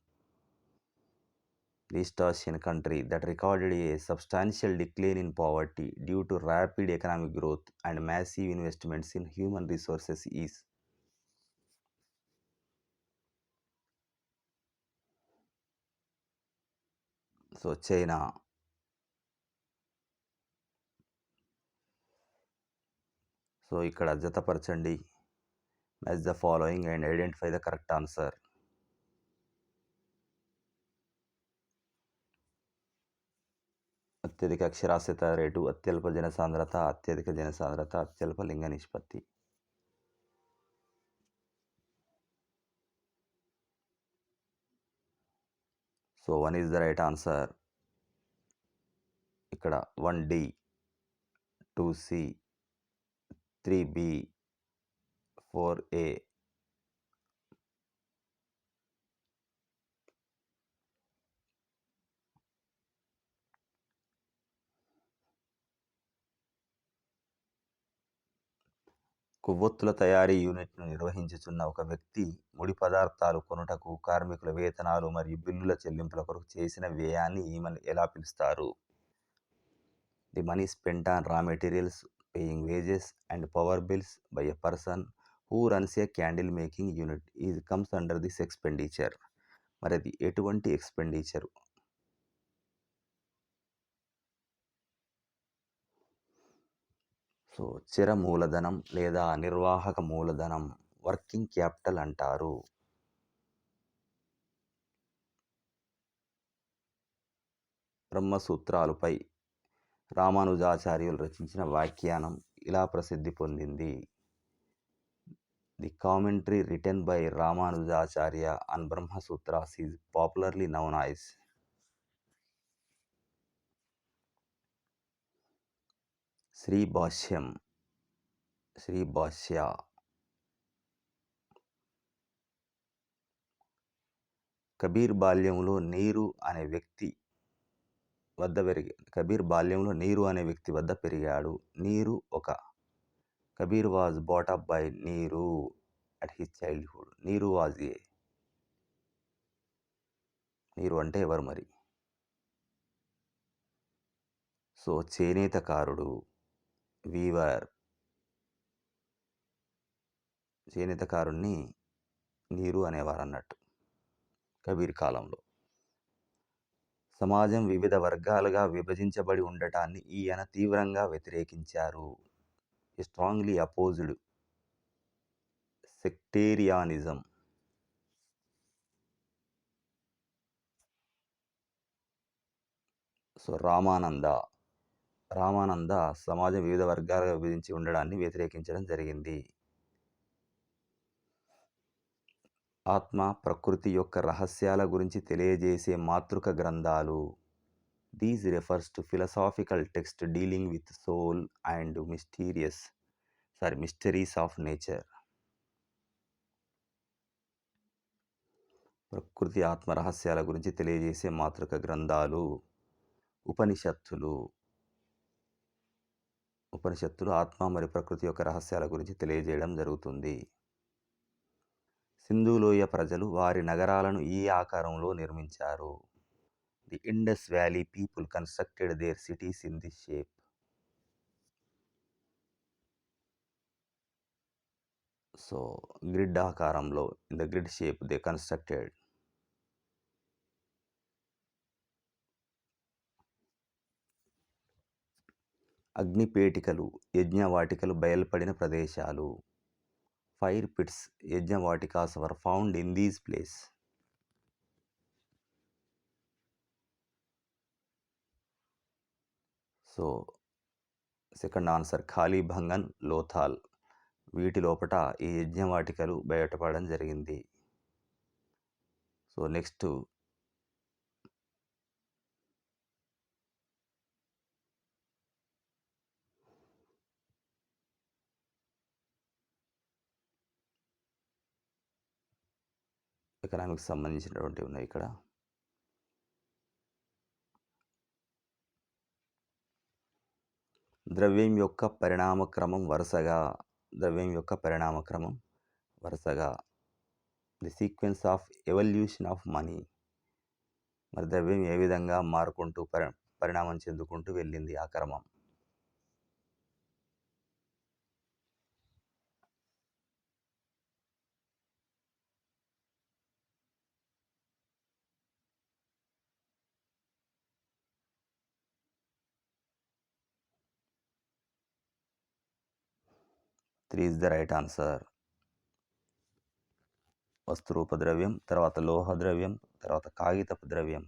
the East Asian country that recorded a substantial decline in poverty due to rapid economic growth and massive investments in human resources is. So China. So ఇక్కడ జతపరచండి. Match the following and identify the correct answer. అత్యధిక అక్షరాస్యత rate, అత్యల్ప జనసాంద్రత, అత్యధిక జనసాంద్రత, అత్యల్ప లింగ నిష్పత్తి. So 1 is the right answer. ఇక్కడ 1D, 2C, 3B, 4A. కొవ్వొత్తుల తయారీ యూనిట్ను నిర్వహించుచున్న ఒక వ్యక్తి ముడి పదార్థాలు కొనుటకు కార్మికుల వేతనాలు మరియు బిల్లుల చెల్లింపుల కొరకు చేసిన వ్యయాన్ని ఈమెను ఎలా పిలుస్తారు? ది మనీ స్పెంట్ ఆన్ రా materials, paying wages and power bills by a person who runs A candle making unit is comes under this expenditure. మరి అది ఎటువంటి ఎక్స్పెండిచరు? సో స్థిర మూలధనం లేదా నిర్వాహక మూలధనం, వర్కింగ్ క్యాపిటల్ అంటారు. బ్రహ్మసూత్రాలపై రామానుజాచార్యులు రచించిన వ్యాఖ్యానం ఇలా ప్రసిద్ధి పొందింది. The commentary written by Ramanujacharya on Brahmasutras is popularly known as. Sribhashyam, Sribhashya. Kabir బాల్యంలో నీరు అనే వ్యక్తి వద్ద పెరిగాడు. నీరు ఒక Kabir was brought up by Niru at his childhood. Niru was a. Niru అంటే ఎవరు మరి? So చేనేతకారుడు, Weaver. చేనేతకారుణ్ణి నీరు అనేవారు అన్నట్టు కబీర్ కాలంలో. సమాజం వివిధ వర్గాలుగా విభజించబడి ఉండటాన్ని ఈయన తీవ్రంగా వ్యతిరేకించారు. Strongly opposed sectarianism. So Ramananda సమాజం వివిధ వర్గాలుగా విభజించి ఉండడాన్ని వ్యతిరేకించడం జరిగింది. ఆత్మ, ప్రకృతి యొక్క రహస్యాల గురించి తెలియజేసే మాతృక గ్రంథాలు. These refers to philosophical text dealing with soul and mysteries of nature. ప్రకృతి ఆత్మ రహస్యాల గురించి తెలియజేసే మాతృక గ్రంథాలు ఉపనిషత్తులు. ఆత్మ మరియు ప్రకృతి యొక్క రహస్యాల గురించి తెలియజేయడం జరుగుతుంది. సింధులోయ ప్రజలు వారి నగరాలను ఈ ఆకారంలో నిర్మించారు. The Indus valley people constructed their cities in this shape. So grid ఆకారంలో, in the grid shape they constructed. అగ్నిపేటికలు, యజ్ఞవాటికలు బయల్పడిన ప్రదేశాలు. Fire pits, yajnavatikas were found in these place. So second answer Kalibangan, Lothal. వీటి లోపట ఈ యజ్ఞవాటికలు బయటపడడం జరిగింది. సో నెక్స్ట్ ఎకనామిక్స్ సంబంధించినటువంటివి ఉన్నాయి ఇక్కడ. ద్రవ్యం యొక్క పరిణామక్రమం వరుసగా the sequence of evolution of money మరి ద్రవ్యం ఏ విధంగా మారుకుంటూ పరిణామం చెందుకుంటూ వెళ్ళింది ఆ క్రమం. 3 ఈజ్ ద రైట్ ఆన్సర్. వస్తురూప ద్రవ్యం, తర్వాత లోహ ద్రవ్యం, తర్వాత కాగితపు ద్రవ్యం,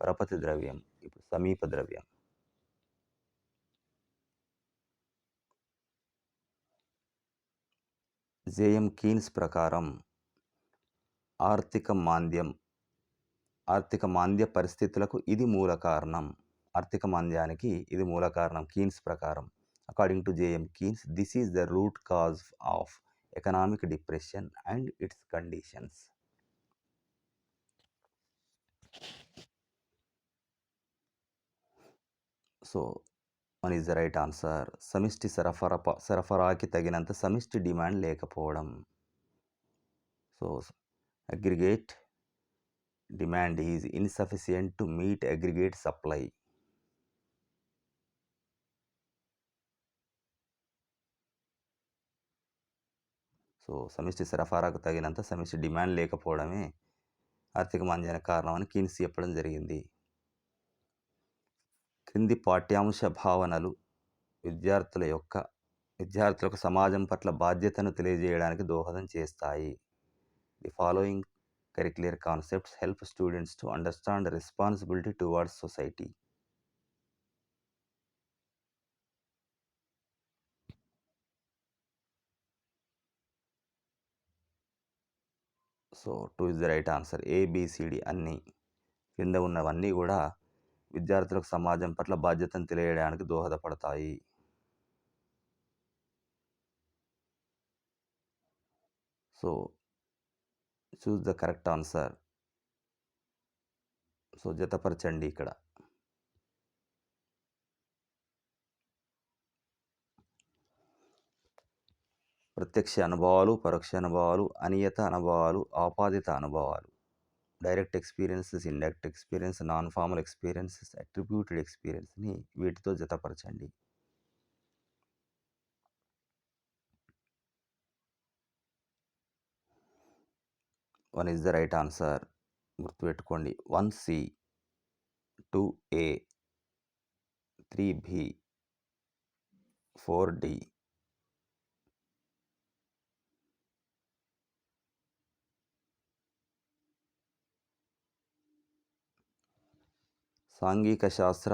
పరపతి ద్రవ్యం, ఇప్పుడు సమీప ద్రవ్యం. జేఎం కీన్స్ ప్రకారం ఆర్థిక మాంద్య పరిస్థితులకు ఇది మూల కారణం. ఆర్థిక మాంద్యానికి ఇది మూల కారణం కీన్స్ ప్రకారం. According to JM Keynes, this is the root cause of economic depression and its conditions. So 1 is the right answer. సమిష్టి సరఫరాకి తగినంత సమిష్టి డిమాండ్ లేకపోవడం. So aggregate demand is insufficient to meet aggregate supply. So సమిష్టి సరఫరాకు తగినంత సమిష్టి demand లేకపోవడమే ఆర్థిక మాంద్యానికి కారణం అని కీన్స్ చెప్పడం జరిగింది. క్రింది పాఠ్యాంశ భావనలు విద్యార్థులకు సమాజం పట్ల బాధ్యతను తెలియజేయడానికి దోహదం చేస్తాయి. The following curricular concepts help students to understand responsibility towards society. So 2 is the right answer. ABCD అన్నీ కింద ఉన్నవన్నీ కూడా విద్యార్థులకు సమాజం పట్ల బాధ్యతను తెలియడానికి దోహదపడతాయి. So choose the correct answer. So జతపరచండి ఇక్కడ. ప్రత్యక్ష అనుభవాలు, పరోక్ష అనుభవాలు, అనియత అనుభవాలు, ఆపాదిత అనుభవాలు, direct experiences, indirect experience, non formal experiences, attributed ఎక్స్పీరియన్స్ని వీటితో జతపరచండి. 1 is the right answer. గుర్తుపెట్టుకోండి. 1C, 2A, 3B, 4D. సాంఘిక శాస్త్ర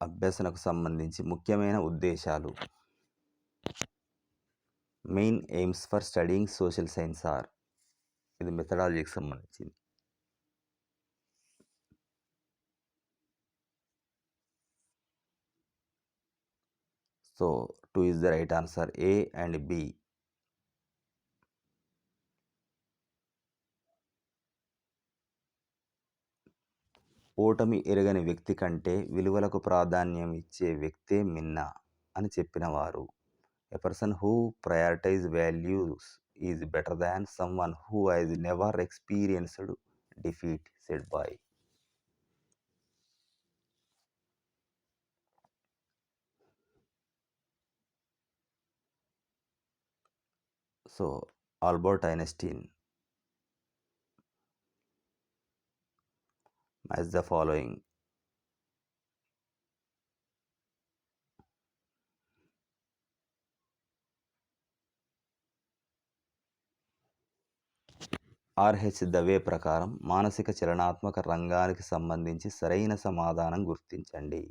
అభ్యసనకు సంబంధించి ముఖ్యమైన ఉద్దేశాలు. Main aims for studying social science are. ఇది మెథడాలజీకి సంబంధించింది. So 2 is the right answer. A and B. ఓటమి ఎరగని వ్యక్తి కంటే విలువలకు ప్రాధాన్యం ఇచ్చే వ్యక్తే మిన్న అని చెప్పినవారు. A person who prioritizes values is better than someone who has never experienced defeat, said by. So Albert Einstein. Match the following. RH Dave ప్రకారం మానసిక చలనాత్మక రంగానికి సంబంధించి సరైన సమాధానం గుర్తించండి.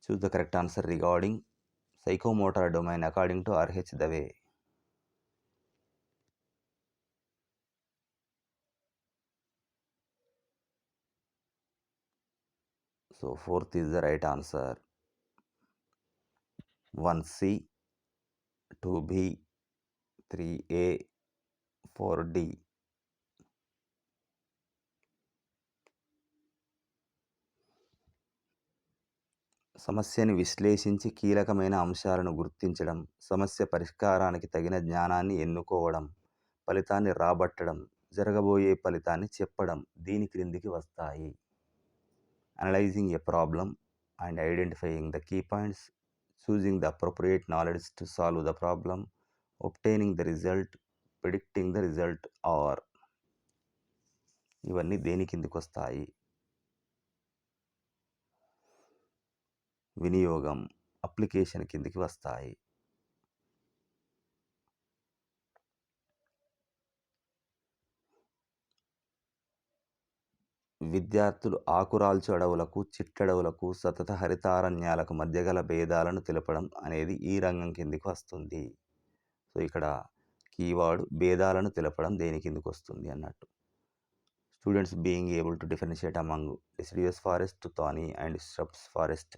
Choose the correct answer regarding psychomotor domain according to R.H. Dave. So 4th is the right answer. 1C, 2B, 3A, 4D. సమస్యని విశ్లేషించి కీలకమైన అంశాలను గుర్తించడం, సమస్య పరిష్కారానికి తగిన జ్ఞానాన్ని ఎన్నుకోవడం, ఫలితాన్ని రాబట్టడం జరగబోయే ఫలితాన్ని చెప్పడం దీని క్రిందికి వస్తాయి. Analysing a problem and identifying the key points, choosing the appropriate knowledge to solve the problem, obtaining the result, predicting the result are. ఇవన్నీ దేని కిందికి వస్తాయి? వినియోగం, అప్లికేషన్ కిందికి వస్తాయి. విద్యార్థులు ఆకురాల్చు అడవులకు, చిట్టడవులకు, సతత హరితారణ్యాలకు మధ్య గల భేదాలను తెలపడం అనేది ఈ రంగం కిందికి వస్తుంది. సో ఇక్కడ కీవర్డ్ భేదాలను తెలపడం దేని కిందికి వస్తుంది అన్నట్టు. Students being able to differentiate among deciduous forest, thorny and shrubs forest,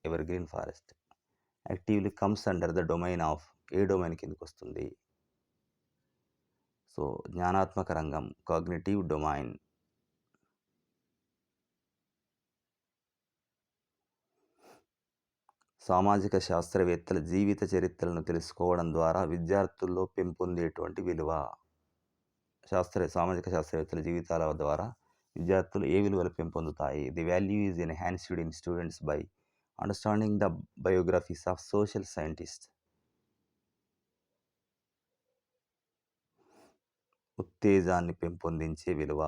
evergreen forest actively comes under the domain of. ఏ డొమైన్ కిందికి వస్తుంది? సో జ్ఞానాత్మక రంగం, కాగ్నిటివ్ డొమైన్. సామాజిక శాస్త్రవేత్తల జీవిత చరిత్రలను తెలుసుకోవడం ద్వారా విద్యార్థుల్లో పెంపొందేటువంటి విలువ. సామాజిక శాస్త్రవేత్తల జీవితాల ద్వారా విద్యార్థులు ఏ విలువలు పెంపొందుతాయి? The value is enhanced in students by understanding the biographies of social scientist. ఉత్తేజాన్ని పెంపొందించే విలువ,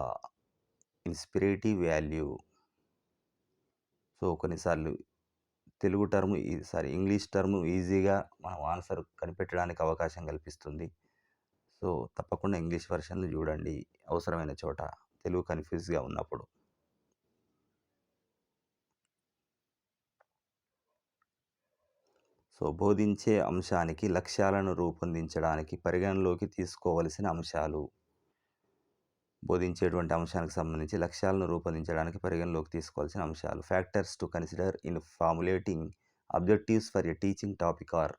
ఇన్స్పిరేటివ్ వాల్యూ. సో కొన్నిసార్లు తెలుగు టర్ము ఇంగ్లీష్ టర్ము ఈజీగా మనం ఆన్సర్ కనిపెట్టడానికి అవకాశం కల్పిస్తుంది. సో తప్పకుండా ఇంగ్లీష్ వెర్షన్లు చూడండి అవసరమైన చోట, తెలుగు కన్ఫ్యూజ్గా ఉన్నప్పుడు. సో బోధించే అంశానికి లక్ష్యాలను రూపొందించడానికి పరిగణలోకి తీసుకోవలసిన అంశాలు. బోధించేటువంటి అంశానికి సంబంధించి లక్ష్యాలను రూపొందించడానికి పరిగణలోకి తీసుకోవాల్సిన అంశాలు. Factors to consider in formulating objectives for a teaching topic are.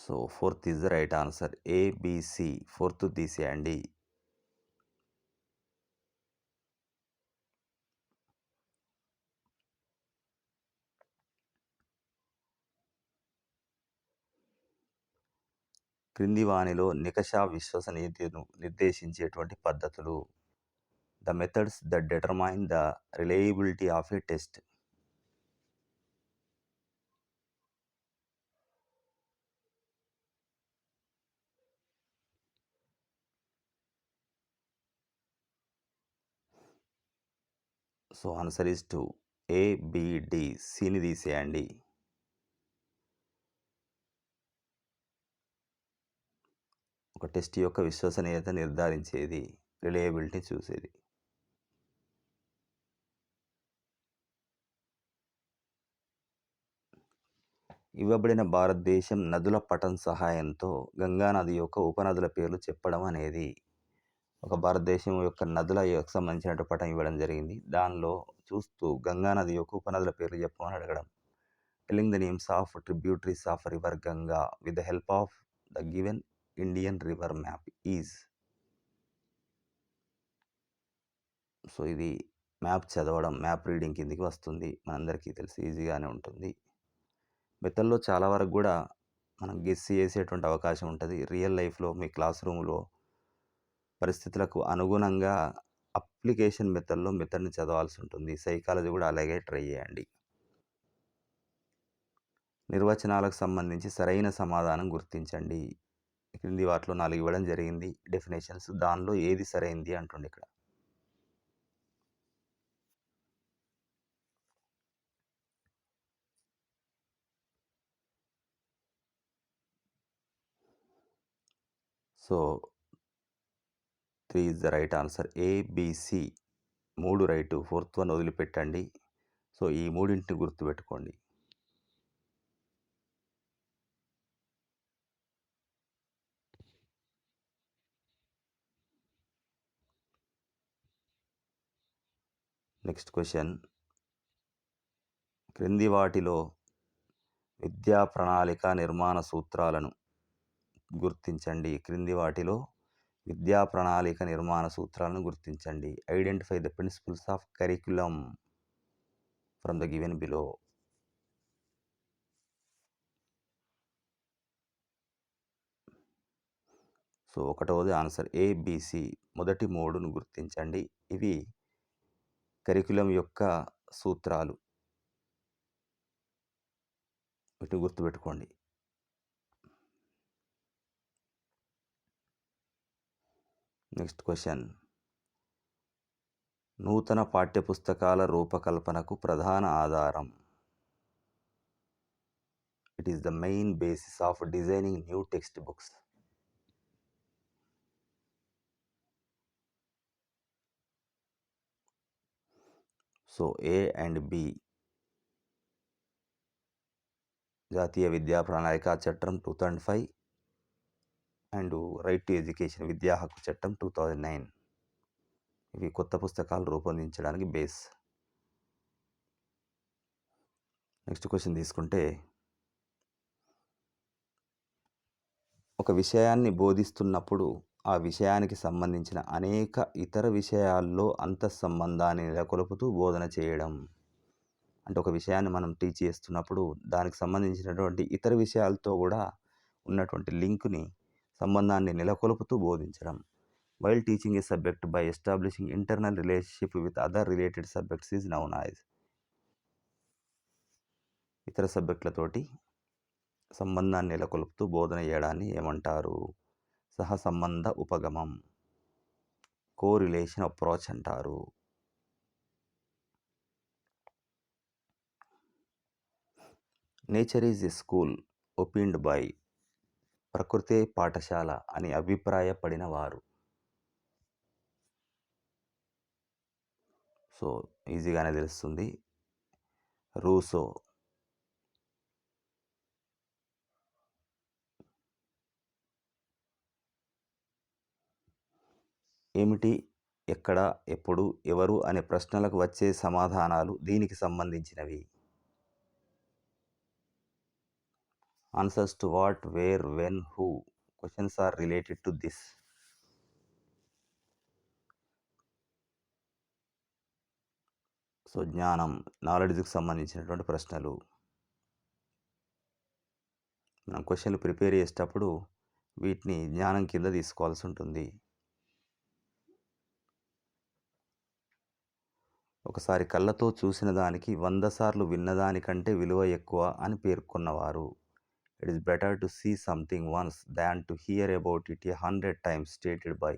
So fourth is the right answer. ABC fourth తీసేయండి. క్రింది వానిలో నికషా విశ్వసనీయతను నిర్దేశించేటువంటి పద్ధతులు. The methods that determine the reliability of a test. So answer is 2. ABD. సిని తీసేయండి. ఒక టెస్ట్ యొక్క విశ్వసనీయత నిర్ధారించేది, రిలయబిలిటీ చూసేది. ఇవ్వబడిన భారతదేశం నదుల పటం సహాయంతో గంగా నది యొక్క ఉపనదుల పేర్లు చెప్పడం అనేది. ఒక భారతదేశం యొక్క నదుల సంబంధించిన పటం ఇవ్వడం జరిగింది. దానిలో చూస్తూ గంగా నది యొక్క ఉపనదుల పేర్లు చెప్పమని అడగడం. Telling the names of tributaries of river Ganga with the help of the given Indian river map is. So ఇది మ్యాప్ చదవడం, మ్యాప్ రీడింగ్ కిందికి వస్తుంది. మనందరికీ తెలిసి ఈజీగానే ఉంటుంది. మెథడ్లో చాలా వరకు కూడా మనం గెస్ చేసేటువంటి అవకాశం ఉంటుంది. రియల్ లైఫ్లో మీ క్లాస్ రూమ్లో పరిస్థితులకు అనుగుణంగా అప్లికేషన్ మెథడ్ని చదవాల్సి ఉంటుంది. సైకాలజీ కూడా అలాగే ట్రై చేయండి. నిర్వచనాలకు సంబంధించి సరైన సమాధానం గుర్తించండి. క్రింది వాటిలో 4 ఇవ్వడం జరిగింది డెఫినేషన్స్. దానిలో ఏది సరైంది అంటుండే ఇక్కడ. So 3 is the right answer. ABC 3 right, 4th one వదిలిపెట్టండి. సో ఈ మూడింటిని గుర్తుపెట్టుకోండి. Next question. క్రింది వాటిలో విద్యా ప్రణాళిక నిర్మాణ సూత్రాలను గుర్తించండి. క్రింది వాటిలో విద్యా ప్రణాళిక నిర్మాణ సూత్రాలను గుర్తించండి. Identify the principles of curriculum from the given below. So ఒకటవది ఆన్సర్ ఏబిసి. మొదటి 3ను గుర్తించండి. ఇవి కరిక్యులం యొక్క సూత్రాలు. వీటిని గుర్తుపెట్టుకోండి. Next question. నూతన పాఠ్యపుస్తకాల రూపకల్పనకు ప్రధాన ఆధారం. It is the main basis of designing new text books. So A and B. జాతీయ విద్యా ప్రణాళిక చట్టం 2005 అండ్ రైట్ టు ఎడ్యుకేషన్ విద్యా హక్కు చట్టం 2009. ఇవి కొత్త పుస్తకాలు రూపొందించడానికి బేస్. నెక్స్ట్ క్వశ్చన్ తీసుకుంటే, ఒక విషయాన్ని బోధిస్తున్నప్పుడు ఆ విషయానికి సంబంధించిన అనేక ఇతర విషయాల్లో అంతఃసంబంధాన్ని నెలకొల్పుతూ బోధన చేయడం. అంటే ఒక విషయాన్ని మనం టీచ్ చేస్తున్నప్పుడు దానికి సంబంధించినటువంటి ఇతర విషయాలతో కూడా ఉన్నటువంటి లింక్ని, సంబంధాన్ని నెలకొల్పుతూ బోధించడం. While teaching a subject by establishing internal relationship with other related subjects is known as. ఇతర సబ్జెక్టులతోటి సంబంధాన్ని నెలకొల్పుతూ బోధన చేయడాన్ని ఏమంటారు? సహసంబంధ ఉపగమం, కోరిలేషన్ అప్రోచ్ అంటారు. Nature is a school opined by. ప్రకృతే పాఠశాల అని అభిప్రాయపడిన వారు. సో ఈజీగానే తెలుస్తుంది, రూసో. ఏమిటి, ఎక్కడ, ఎప్పుడు, ఎవరు అనే ప్రశ్నలకు వచ్చే సమాధానాలు దీనికి సంబంధించినవి. Answers to what, where, when, who questions are related to this. So జ్ఞానం, నాలెడ్జ్కి సంబంధించినటువంటి ప్రశ్నలు. మనం క్వశ్చన్లు ప్రిపేర్ చేసేటప్పుడు వీటిని జ్ఞానం కింద తీసుకోవాల్సి ఉంటుంది. ఒకసారి కళ్ళతో చూసిన దానికి 100 సార్లు విన్నదానికంటే విలువ ఎక్కువ అని పేర్కొన్నవారు. It is better to see something once than to hear about it 100 times stated by.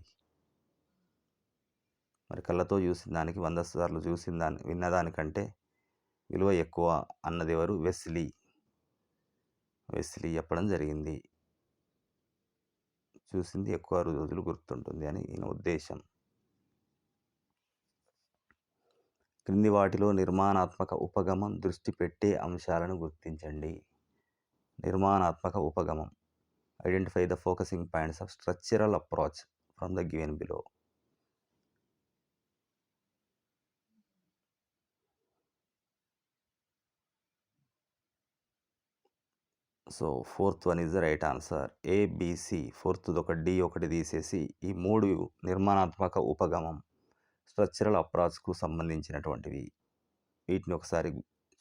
మరి కళ్ళతో చూసిన దానికి 100 సార్లు విన్నదానికంటే విలువ ఎక్కువ అన్నది ఎవరు? వెస్లీ చెప్పడం జరిగింది. చూసింది ఎక్కువ రోజులు గుర్తుంటుంది అని ఈయన ఉద్దేశం. క్రింది వాటిలో నిర్మాణాత్మక ఉపగమం దృష్టి పెట్టే అంశాలను గుర్తించండి. నిర్మాణాత్మక ఉపగమం. Identify the focusing points of structural approach from the given below. So fourth one is the right answer. ABC. Fourth ఒక డి ఒకటి తీసేసి ఈ 3 నిర్మాణాత్మక ఉపగమం, స్ట్రక్చరల్ అప్రోచ్కు సంబంధించినటువంటివి. వీటిని ఒకసారి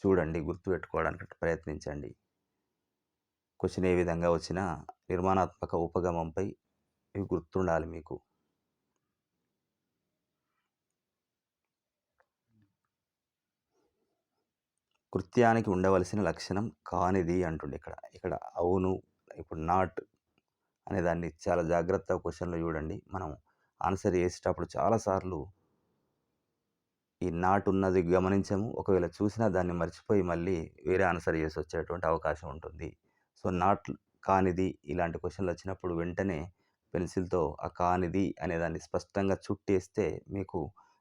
చూడండి, గుర్తుపెట్టుకోవడానికి ప్రయత్నించండి. క్వశ్చన్ ఏ విధంగా వచ్చినా నిర్మాణాత్మక ఉపగమంపై ఇవి గుర్తుండాలి మీకు. కృత్యానికి ఉండవలసిన లక్షణం కానిది అంటుండే ఇక్కడ అవును. ఇప్పుడు నాట్ అనే దాన్ని చాలా జాగ్రత్తగా క్వశ్చన్లో చూడండి. మనం ఆన్సర్ చేసేటప్పుడు చాలాసార్లు ఈ నాట్ ఉన్నది గమనించము. ఒకవేళ చూసినా దాన్ని మర్చిపోయి మళ్ళీ వేరే ఆన్సర్ చేసి వచ్చేటువంటి అవకాశం ఉంటుంది. సో నాట్, కానిది ఇలాంటి క్వశ్చన్లు వచ్చినప్పుడు వెంటనే పెన్సిల్తో ఆ కానిది అనేదాన్ని స్పష్టంగా చుట్టేస్తే మీకు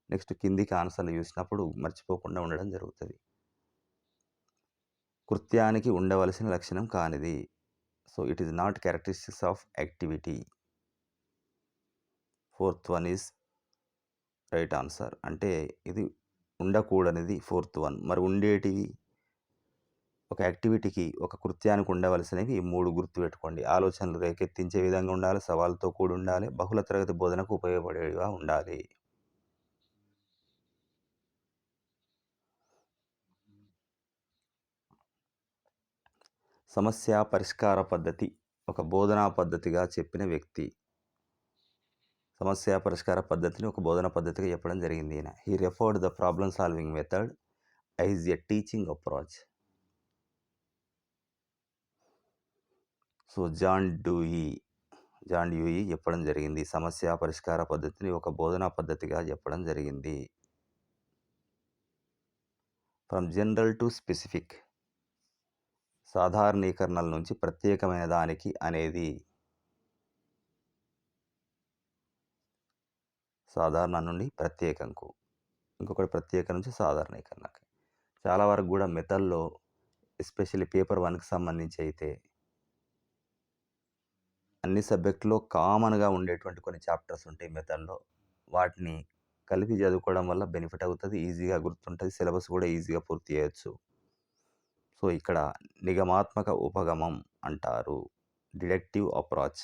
నెక్స్ట్ కిందికి ఆన్సర్లు చూసినప్పుడు మర్చిపోకుండా ఉండడం జరుగుతుంది. కృత్యానికి ఉండవలసిన లక్షణం కానిది. So it is not characteristics of activity. Fourth one is right answer. అంటే ఇది ఉండకూడనిది ఫోర్త్ వన్. మరి ఉండేటివి, ఒక యాక్టివిటీకి, ఒక కృత్యానికి ఉండవలసినవి ఈ 3 గుర్తుపెట్టుకోండి. ఆలోచనలు రేకెత్తించే విధంగా ఉండాలి, సవాలుతో కూడి ఉండాలి, బహుళ తరగతి బోధనకు ఉపయోగపడేవిగా ఉండాలి. సమస్య పరిష్కార పద్ధతి ఒక బోధనా పద్ధతిగా చెప్పిన వ్యక్తి. సమస్య పరిష్కార పద్ధతిని ఒక బోధన పద్ధతిగా చెప్పడం జరిగింది ఈయన. He referred the problem solving method as a teaching approach. So John Dewey చెప్పడం జరిగింది. సమస్య పరిష్కార పద్ధతిని ఒక బోధనా పద్ధతిగా చెప్పడం జరిగింది. ఫ్రమ్ జనరల్ టు స్పెసిఫిక్, సాధారణీకరణల నుంచి ప్రత్యేకమైన దానికి అనేది, సాధారణ నుండి ప్రత్యేకంకు, ఇంకొకటి ప్రత్యేక నుంచి సాధారణీకరణకి. చాలా వరకు కూడా మెథడ్లో ఎస్పెషల్లీ పేపర్ 1కి సంబంధించి అయితే అన్ని సబ్జెక్టులో కామన్గా ఉండేటువంటి కొన్ని చాప్టర్స్ ఉంటాయి మెథడ్లో. వాటిని కలిపి చదువుకోవడం వల్ల బెనిఫిట్ అవుతుంది, ఈజీగా గుర్తుంటుంది, సిలబస్ కూడా ఈజీగా పూర్తి చేయొచ్చు. సో ఇక్కడ నిగమాత్మక ఉపగమం అంటారు, డిడక్టివ్ అప్రోచ్.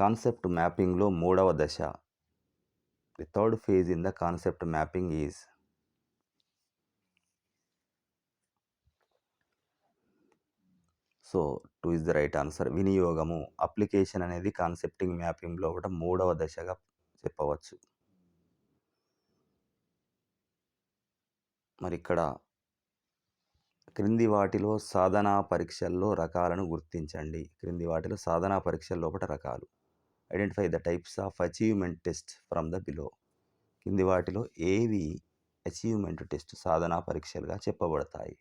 కాన్సెప్ట్ మ్యాపింగ్లో 3వ దశ. The third phase in the concept mapping is. So 2 is the right answer. వినియోగము, అప్లికేషన్ అనేది కాన్సెప్టింగ్ మ్యాపింగ్లో కూడా 3వ దశగా చెప్పవచ్చు. మరి ఇక్కడ క్రింది వాటిలో సాధనా పరీక్షల్లో రకాలను గుర్తించండి. క్రింది వాటిలో సాధనా పరీక్షల లోపల రకాలు. Identify the types of achievement test from the below. కింది వాటిలో ఏవి అచీవ్మెంట్ టెస్ట్ సాధనా పరీక్షలుగా చెప్పబడతాయి?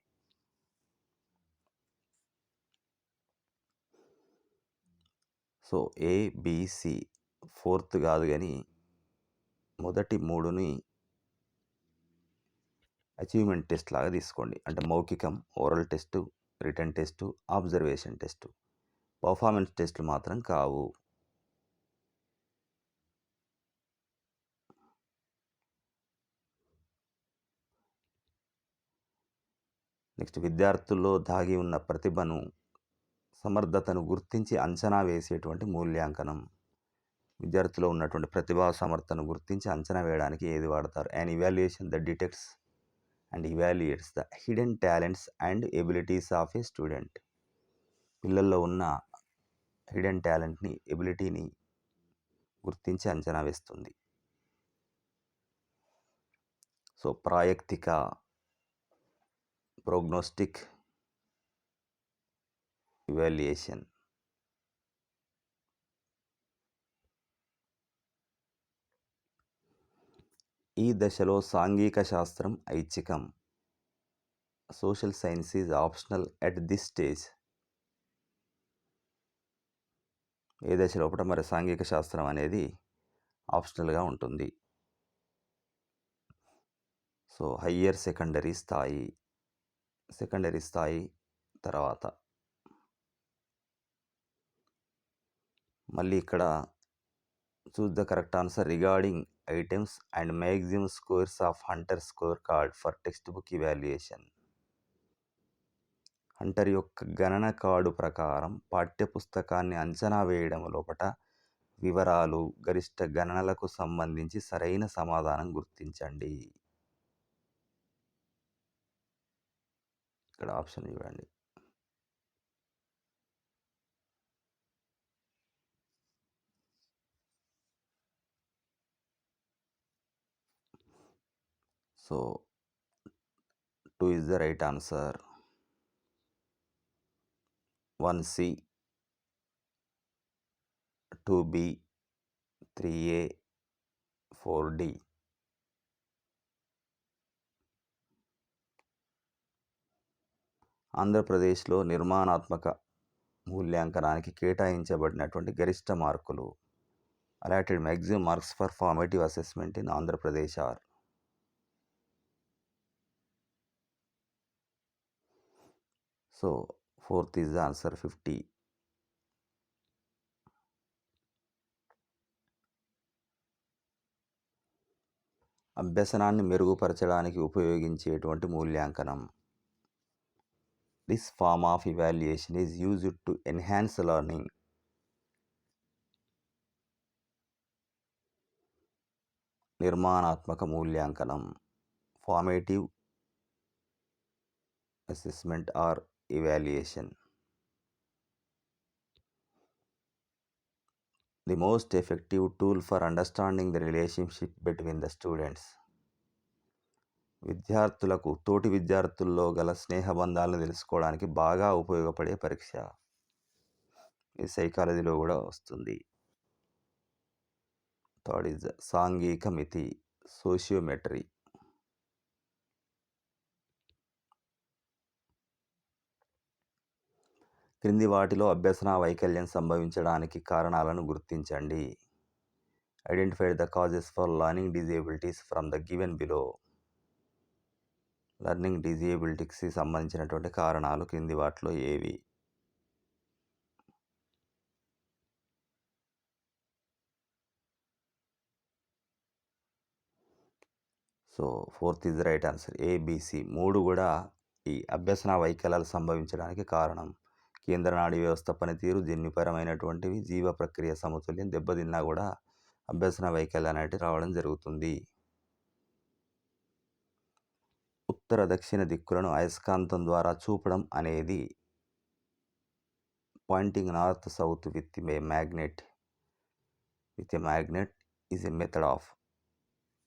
సో ఏబిసి, ఫోర్త్ కాదు కానీ మొదటి 3ని అచీవ్మెంట్ టెస్ట్ లాగా తీసుకోండి. అంటే మౌఖికం, oral test, written test, observation test. Performance టెస్టులు మాత్రం కావు. నెక్స్ట్, విద్యార్థుల్లో దాగి ఉన్న ప్రతిభను, సమర్థతను గుర్తించి అంచనా వేసేటువంటి మూల్యాంకనం. విద్యార్థిలో ఉన్నటువంటి ప్రతిభా సమర్థతను గుర్తించి అంచనా వేయడానికి ఏది వాడతారు? And evaluation the detects and evaluates the hidden talents and abilities of a student. పిల్లల్లో ఉన్న హిడెన్ టాలెంట్ని, ఎబిలిటీని గుర్తించి అంచనా వేస్తుంది. సో ప్రాయక్తిక, ప్రోగ్నోస్టిక్, ఇవాల్యుయేషన్. ఈ దశలో సాంఘిక శాస్త్రం ఐచ్ఛికం. Social science is optional at this stage. ఏ దశ లోపల మరి సాంఘిక శాస్త్రం అనేది ఆప్షనల్గా ఉంటుంది. సో హయ్యర్ సెకండరీ స్థాయి తర్వాత. మళ్ళీ ఇక్కడ చూస్ the correct answer regarding items and maximum scores of Hunter score card for text book evaluation. Hunter యొక్క గణన కార్డు ప్రకారం పాఠ్యపుస్తకాన్ని అంచనా వేయడం లోపట వివరాలు, గరిష్ట గణనలకు సంబంధించి సరైన సమాధానం గుర్తించండి. ఇక్కడ ఆప్షన్ చూడండి. So 2 is the right answer. 1C, 2B, 3A, 4D. ఆంధ్రప్రదేశ్లో నిర్మాణాత్మక మూల్యాంకనానికి కేటాయించబడినటువంటి గరిష్ట మార్కులు. Allotted maximum marks for formative assessment in Andhra Pradesh are. So 4th is the answer, 50. అభ్యసనాన్ని మెరుగుపరచడానికి ఉపయోగించేటువంటి మూల్యాంకనం. This form of evaluation is used to enhance learning. నిర్మాణాత్మక మూల్యాంకనం, formative assessment or evaluation. The most effective tool for understanding the relationship between the students. విద్యార్థులకు తోటి విద్యార్థుల్లో గల స్నేహబంధాలను తెలుసుకోవడానికి బాగా ఉపయోగపడే పరీక్ష. ఇది సైకాలజీలో కూడా వస్తుంది. థర్డ్ ఇస్ సాంఘిక మితి, సోషియోమెట్రీ. క్రింది వాటిలో అభ్యసన వైకల్యం సంభవించడానికి కారణాలను గుర్తించండి. Identify the causes for learning disabilities from the given below. Learning డిజేబిలిటీస్కి సంబంధించినటువంటి కారణాలు క్రింది వాటిలో ఏవి? So fourth is right answer, ABC. 3 కూడా ఈ అభ్యసన వైకల్యాలు సంభవించడానికి కారణం. కేంద్ర నాడీ వ్యవస్థ పనితీరు, జన్యుపరమైనటువంటివి, జీవ ప్రక్రియ సమతుల్యం దెబ్బతిన్నా కూడా అభ్యసన వైకల్యం అనేటివి రావడం జరుగుతుంది. ఉత్తర దక్షిణ దిక్కులను అయస్కాంతం ద్వారా చూపడం అనేది pointing north south with a magnet is a method of.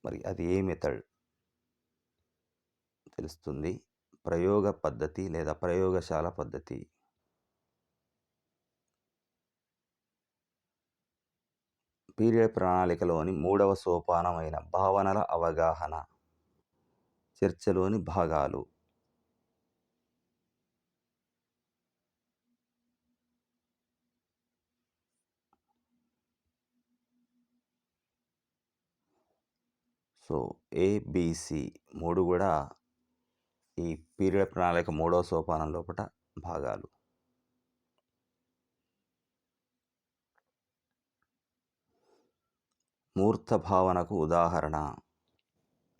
మరి అది ఏ మెథడ్ తెలుస్తుంది. ప్రయోగ పద్ధతి లేదా ప్రయోగశాల పద్ధతి. పీరియడ్ ప్రణాళికలోని 3వ సోపానమైన భావనల అవగాహన, చర్చలోని భాగాలు. సో ఏబిసి 3 కూడా ఈ పీరియడ్ ప్రణాళిక 3వ సోపానం లోపల భాగాలు. మూర్త భావనకు ఉదాహరణ.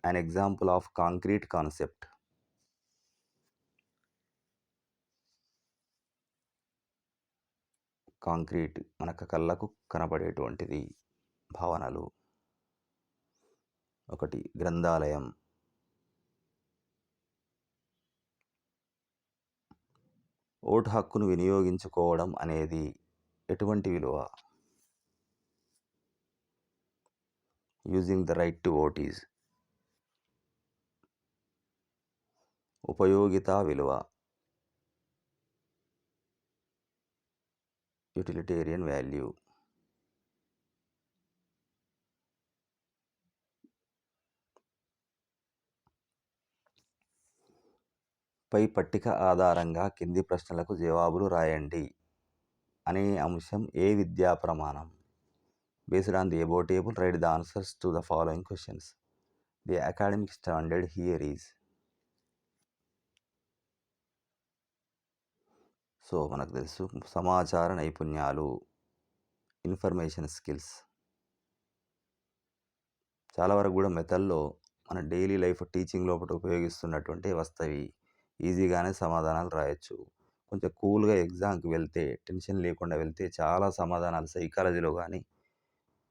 An example of concrete concept. Concrete మనకు కళ్ళకు కనపడేటువంటిది భావనలు. 1 గ్రంథాలయం. ఓటు హక్కును వినియోగించుకోవడం అనేది ఎటువంటి విలువ? Using the right to vote is. ఉపయోగితా విలువ, యూటిలిటేరియన్ వాల్యూ. పై పట్టిక ఆధారంగా కింది ప్రశ్నలకు జవాబులు రాయండి అనే అంశం ఏ విద్యా ప్రమాణం? Based on the above table right the answers to the following questions. The academic standard here is. So మనకు తెలుసు సమాచార నైపుణ్యాలు, ఇన్ఫర్మేషన్ స్కిల్స్. చాలా వరకు కూడా మెథడ్లో మన డైలీ లైఫ్ టీచింగ్ లోపల ఉపయోగిస్తున్నటువంటి వస్తవి. ఈజీగానే సమాధానాలు రాయొచ్చు. కొంచెం కూల్గా ఎగ్జామ్కి వెళ్తే, టెన్షన్ లేకుండా వెళ్తే చాలా సమాధానాలు సైకాలజీలో కానీ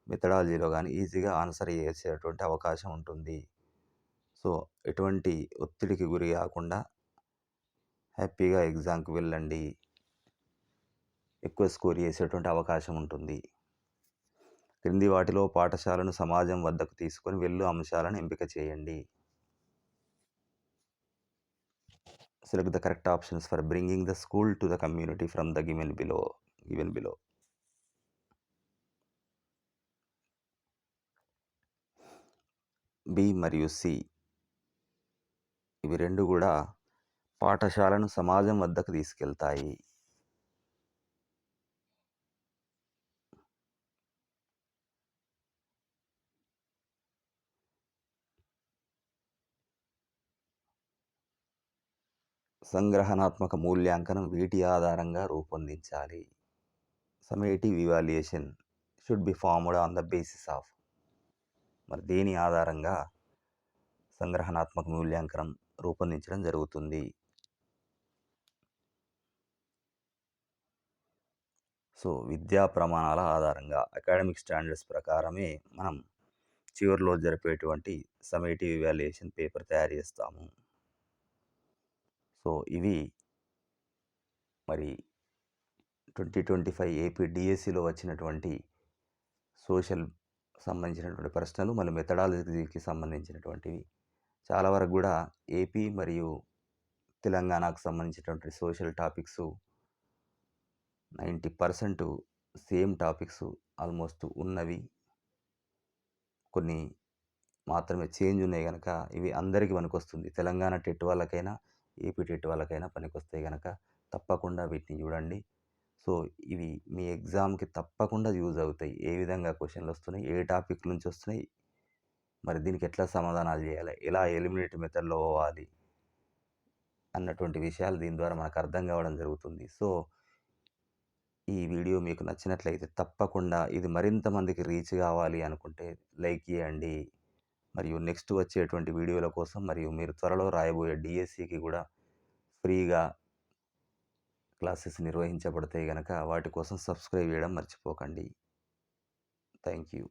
మెథడాలజీలో కానీ ఈజీగా ఆన్సర్ చేసేటువంటి అవకాశం ఉంటుంది. సో ఎటువంటి ఒత్తిడికి గురి కాకుండా హ్యాపీగా ఎగ్జామ్కి వెళ్ళండి. ఎక్కువ స్కోర్ చేసేటువంటి అవకాశం ఉంటుంది. క్రింది వాటిలో పాఠశాలను సమాజం వద్దకు తీసుకొని వెళ్ళు అంశాలను ఎంపిక చేయండి. Select the correct options for bringing the school to the community from the given below. B మరియు సి ఇవి రెండు కూడా పాఠశాలను సమాజం వద్దకు తీసుకెళ్తాయి. సంగ్రహణాత్మక మూల్యాంకనం వీటి ఆధారంగా రూపొందించాలి. Summative evaluation should be formed on the basis of. మరి దీని ఆధారంగా సంగ్రహణాత్మక మూల్యాంకనం రూపొందించడం జరుగుతుంది. సో విద్యా ప్రమాణాల ఆధారంగా అకాడమిక్ స్టాండర్డ్స్ ప్రకారమే మనం చివరిలో జరిపేటువంటి సమ్మేటివ్ ఇవాల్యుయేషన్ పేపర్ తయారు చేస్తాము. సో ఇవి మరి 2025 ఏపీ డిఎస్సిలో వచ్చినటువంటి సోషల్ సంబంధించినటువంటి ప్రశ్నలు, మళ్ళీ మెథడాలజీకి సంబంధించినటువంటివి. చాలా వరకు కూడా ఏపీ మరియు తెలంగాణకు సంబంధించినటువంటి social topics 90% same topics almost ఉన్నవి. కొన్ని మాత్రమే చేంజ్ ఉన్నాయి గనక ఇవి అందరికీ పనికొస్తుంది. తెలంగాణ టెట్ వాళ్ళకైనా, ఏపీ టెట్ వాళ్ళకైనా పనికొస్తాయి గనక తప్పకుండా వీటిని చూడండి. సో ఇవి మీ ఎగ్జామ్‌కి తప్పకుండా యూజ్ అవుతాయి. ఏ విధంగా క్వెషన్‌లొస్తున్నాయి, ఏ టాపిక్ నుంచి వస్తున్నాయి, మరి దీనికి ఎట్లా సమాధానాలు చేయాలి, ఎలా ఎలిమినేట్ మెథడ్‌లో పోవాలి అన్నటువంటి విషయాలు దీని ద్వారా మనకు అర్థం కావడం జరుగుతుంది. సో ఈ వీడియో మీకు నచ్చినట్లయితే తప్పకుండా ఇది మరింత మందికి రీచ్ కావాలి అనుకుంటే లైక్ చేయండి. మరియు నెక్స్ట్ వచ్చేటువంటి వీడియోల కోసం మరియు మీరు త్వరలో రాయబోయే డిఎస్సికి కూడా ఫ్రీగా క్లాసెస్ నిర్వహించబడతాయి గనక వాటి కోసం సబ్స్క్రైబ్ చేయడం మర్చిపోకండి. Thank you.